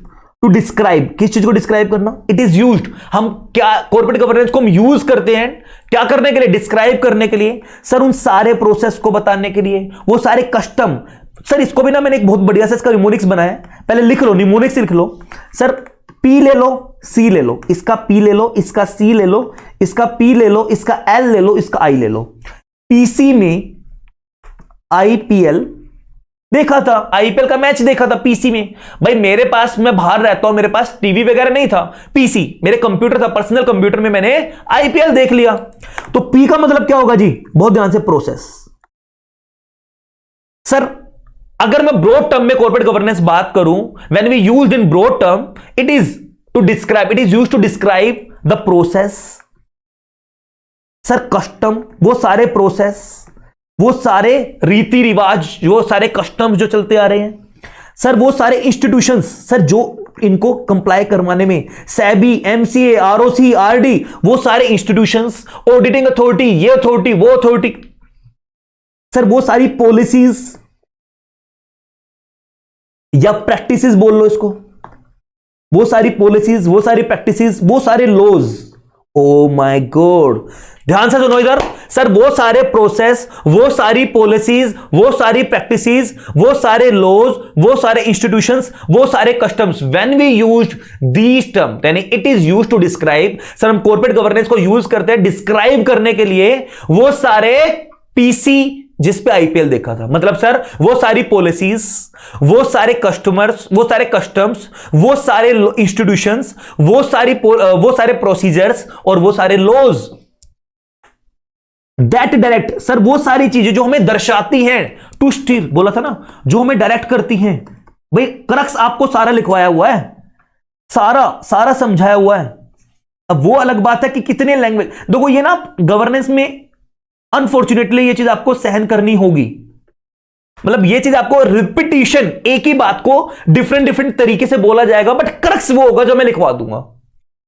to describe, किस चीज को डिस्क्राइब करना? इट इज यूज्ड, हम क्या कॉर्पोरेट गवर्नेंस को हम यूज करते हैं क्या करने के लिए? डिस्क्राइब करने के लिए सर, उन सारे प्रोसेस को बताने के लिए, वो सारे कस्टम। सर इसको भी ना मैंने एक बहुत बढ़िया सा इसका निमोनिक्स बनाया है, पहले लिख लो, निमोनिक्स लिख लो सर। पी ले लो, सी ले लो, इसका पी ले लो, इसका सी ले लो, इसका पी ले लो, इसका एल ले लो, इसका आई ले लो। पीसी में आईपीएल देखा था, आईपीएल का मैच देखा था पीसी में। भाई मेरे पास, मैं बाहर रहता हूं, मेरे पास टीवी वगैरह नहीं था, पीसी मेरे कंप्यूटर था, पर्सनल कंप्यूटर में मैंने आईपीएल देख लिया। तो पी का मतलब क्या होगा जी? बहुत ध्यान से, प्रोसेस। सर अगर मैं ब्रॉड टर्म में कॉर्पोरेट गवर्नेंस बात करूं, when we used in broad term, it is to describe, it is used to describe the process. Sir custom, वो सारे प्रोसेस, वो सारे रीति रिवाज, वो सारे कस्टम्स जो चलते आ रहे हैं। सर वो सारे इंस्टीट्यूशंस सर जो इनको कंप्लाई करवाने में, सैबी, एमसीए, आरओसी, आरडी, वो सारे इंस्टीट्यूशंस, ऑडिटिंग अथॉरिटी, ये अथॉरिटी, वो अथॉरिटी। सर वो सारी पॉलिसीज या प्रैक्टिसेस बोल लो इसको, वो सारी पॉलिसीज, वो सारी प्रैक्टिसेस, वो सारे लॉज। ओ माय गॉड, ध्यान से सुनो इधर। सर वो सारे प्रोसेस, वो सारी पॉलिसीज, वो सारी प्रैक्टिसेस, वो सारे लॉज, वो सारे इंस्टीट्यूशंस, वो सारे customs, when we used these term, यानी it is used to describe. Sir हम कॉर्पोरेट गवर्नेंस को यूज करते हैं डिस्क्राइब करने के लिए वो सारे पीसी जिस पे आईपीएल देखा था। मतलब सर वो सारी पॉलिसीज, वो सारे कस्टमर्स, वो सारे कस्टम्स, वो सारे इंस्टीट्यूशंस, वो सारे प्रोसीजर्स और वो सारे लॉज दैट डायरेक्ट। सर वो सारी चीजें जो हमें दर्शाती हैं, टू स्टीर बोला था ना, जो हमें डायरेक्ट करती हैं। भाई क्रक्स आपको सारा लिखवाया हुआ है, सारा समझाया हुआ है। अब वो अलग बात है कि कितने लैंग्वेज, देखो ये ना गवर्नेंस में अनफॉर्चुनेटली ये चीज आपको सहन करनी होगी। मतलब ये चीज आपको रिपीटिशन, एक ही बात को डिफरेंट तरीके से बोला जाएगा, बट क्रक्स वो होगा जो मैं लिखवा दूंगा।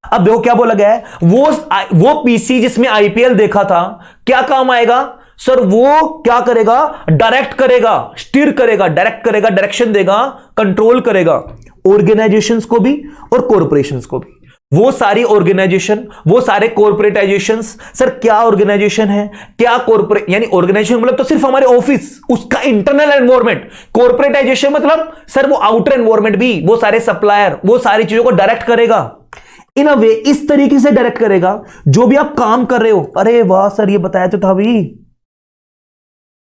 अब देखो क्या बोला गया है, वो पीसी जिसमें आईपीएल देखा था, क्या काम आएगा? सर वो क्या करेगा? डायरेक्ट करेगा, स्टीर करेगा, डायरेक्ट करेगा, डायरेक्शन देगा, कंट्रोल करेगा ऑर्गेनाइजेशंस को भी और कॉर्पोरेशंस को भी। वो सारी ऑर्गेनाइजेशन, वो सारे कॉर्पोरेटाइजेशंस। सर क्या ऑर्गेनाइजेशन है, क्या कॉर्पोरेट, यानी ऑर्गेनाइजेशन मतलब तो सिर्फ हमारे ऑफिस, उसका इंटरनल एनवायरमेंट। कॉर्पोरेटाइजेशन मतलब सर वो आउटर एनवायरमेंट भी, वो सारे सप्लायर, वो सारी चीजों को डायरेक्ट करेगा। इन अ वे, इस तरीके से डायरेक्ट करेगा जो भी आप काम कर रहे हो। अरे वाह सर ये बताया तो था भी।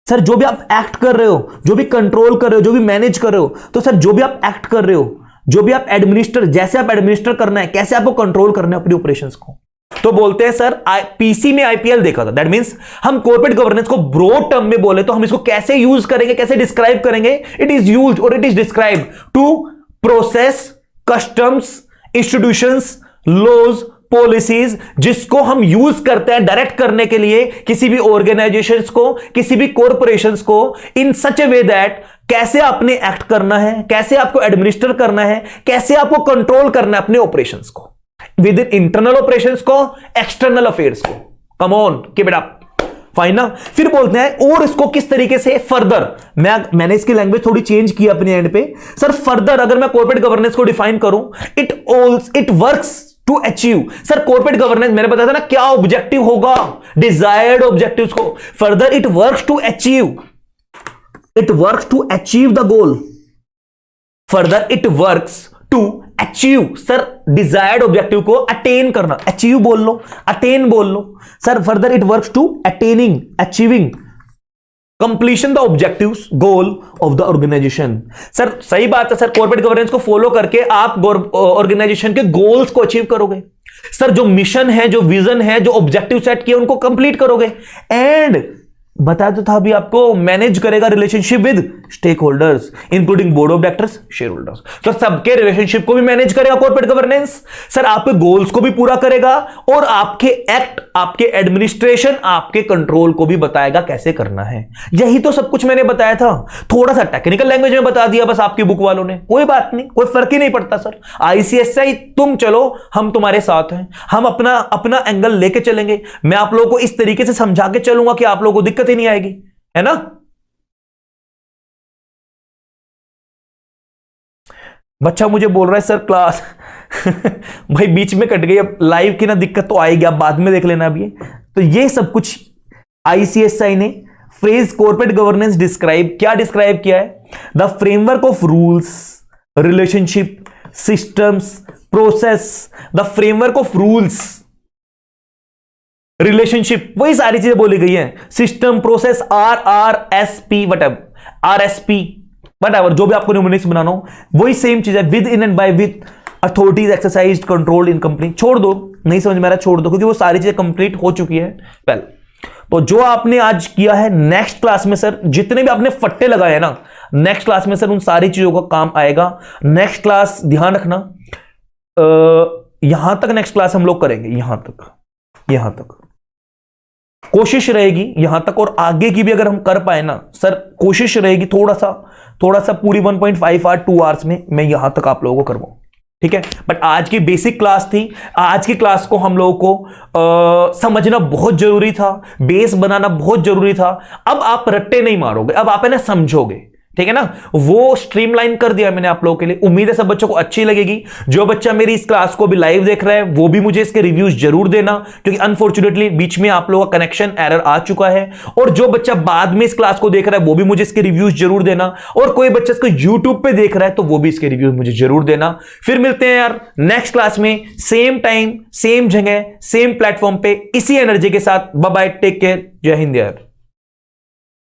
सर जो भी आप एक्ट कर रहे हो, जो भी कंट्रोल कर रहे हो, जो भी मैनेज कर रहे हो, तो सर जो भी आप एक्ट कर रहे हो, जो भी आप एडमिनिस्टर, जैसे आप एडमिनिस्टर करना है, कैसे आपको कंट्रोल करना है अपनी ऑपरेशंस को, तो बोलते हैं सर पीसी में आईपीएल देखा था। दैट मींस हम कॉर्पोरेट गवर्नेंस को ब्रॉड टर्म में बोले तो हम इसको कैसे यूज करेंगे, कैसे डिस्क्राइब करेंगे? इट इज यूज्ड और it is describe to process, customs, institutions, laws, policies जिसको हम यूज करते हैं डायरेक्ट करने के लिए किसी भी ऑर्गेनाइजेशंस को, किसी भी कॉरपोरेशंस को, इन सच ए वे दैट कैसे आपने एक्ट करना है, कैसे आपको एडमिनिस्टर करना है, कैसे आपको कंट्रोल करना है अपने ऑपरेशंस को, विद इन इंटरनल ऑपरेशंस को, एक्सटर्नल अफेयर्स को। Come on, keep it up, fine ना। फिर बोलते हैं और इसको किस तरीके से फर्दर, मैंने इसकी लैंग्वेज थोड़ी चेंज की अपने एंड पे। सर फर्दर अगर मैं कॉर्पोरेट गवर्नेंस को डिफाइन करूं, it works to achieve. Sir corporate governance मैंने बताया था ना क्या ऑब्जेक्टिव होगा, डिजायर्ड ऑब्जेक्टिव्स को। Further it works to achieve, it works to achieve the goal. Further it works to achieve, sir desired objective को अटेन करना, अचीव बोल लो, अटेन बोल लो। Sir further it works to attaining, achieving, completion the objectives, goal of the organisation. Sir सही बात है sir, corporate governance को फॉलो करके आप ऑर्गेनाइजेशन के गोल्स को अचीव करोगे। सर जो मिशन है, जो विजन है, जो ऑब्जेक्टिव सेट किए उनको कंप्लीट करोगे। एंड बताया तो था अभी आपको, मैनेज करेगा relationship with stakeholders including board of directors, shareholders. तो सबके रिलेशनशिप को भी मैनेज करेगा कॉर्पोरेट गवर्नेंस। सर आपके गोल्स को भी पूरा करेगा और आपके एक्ट, आपके एडमिनिस्ट्रेशन, आपके कंट्रोल को भी बताएगा कैसे करना है। यही तो सब कुछ मैंने बताया था, थोड़ा सा टेक्निकल लैंग्वेज में बता दिया बस आपकी बुक वालों ने। कोई बात नहीं, कोई फर्क ही नहीं पड़ता सर। आईसीएसआई तुम चलो, हम तुम्हारे साथ हैं, हम अपना एंगल लेके चलेंगे। मैं आप लोगों को इस तरीके से समझा के चलूंगा कि आप लोगों को दिक्कत ही नहीं आएगी, है ना। बच्चा मुझे बोल रहा है सर क्लास भाई बीच में कट गई, अब लाइव की ना दिक्कत तो आएगी, आप बाद में देख लेना अभी। तो ये सब कुछ आईसीएसआई ने फ्रेज कॉर्पोरेट गवर्नेंस क्या डिस्क्राइब किया है, the framework of rules, relationship, systems, process, the framework of rules, relationship, वही सारी चीजें बोली गई हैं। System, process, RRSP whatever, RSP whatever, जो भी आपको न्यूमेरिक्स बनाना हो वही सेम चीज है। Within and by with authorities exercised control in company. छोड़ दो, नहीं समझ में आ रहा छोड़ दो, क्योंकि वो सारी चीजें कंप्लीट हो चुकी है पहले। तो जो आपने आज किया है, नेक्स्ट क्लास में सर जितने भी आपने फट्टे लगाए हैं ना, नेक्स्ट क्लास में सर उन सारी चीजों का काम आएगा। नेक्स्ट क्लास ध्यान रखना, यहां तक नेक्स्ट क्लास हम लोग करेंगे, यहां तक कोशिश रहेगी यहां तक, और आगे की भी अगर हम कर पाए ना सर, कोशिश रहेगी थोड़ा सा पूरी 1.5 आवर 2 आवर्स में मैं यहां तक आप लोगों को करवाऊं, ठीक है। बट आज की बेसिक क्लास थी, आज की क्लास को हम लोगों को समझना बहुत जरूरी था, बेस बनाना बहुत जरूरी था। अब आप रट्टे नहीं मारोगे, अब आप है ना समझोगे, ठीक है ना। वो स्ट्रीमलाइन कर दिया मैंने आप लोगों के लिए। उम्मीद है सब बच्चों को अच्छी लगेगी। जो बच्चा मेरी इस क्लास को भी लाइव देख रहा है वो भी मुझे इसके रिव्यूज जरूर देना, क्योंकि अनफॉर्चुनेटली बीच में आप लोगों का कनेक्शन एरर आ चुका है। और जो बच्चा बाद में इस क्लास को देख रहा है वो भी मुझे इसके रिव्यूज जरूर देना, और कोई बच्चा इसको यूट्यूब पे देख रहा है तो वो भी इसके रिव्यूज मुझे जरूर देना। फिर मिलते हैं यार नेक्स्ट क्लास में, सेम टाइम, सेम जगह, सेम प्लेटफॉर्म पे, इसी एनर्जी के साथ। बाय बाय, टेक केयर, जय हिंद यार।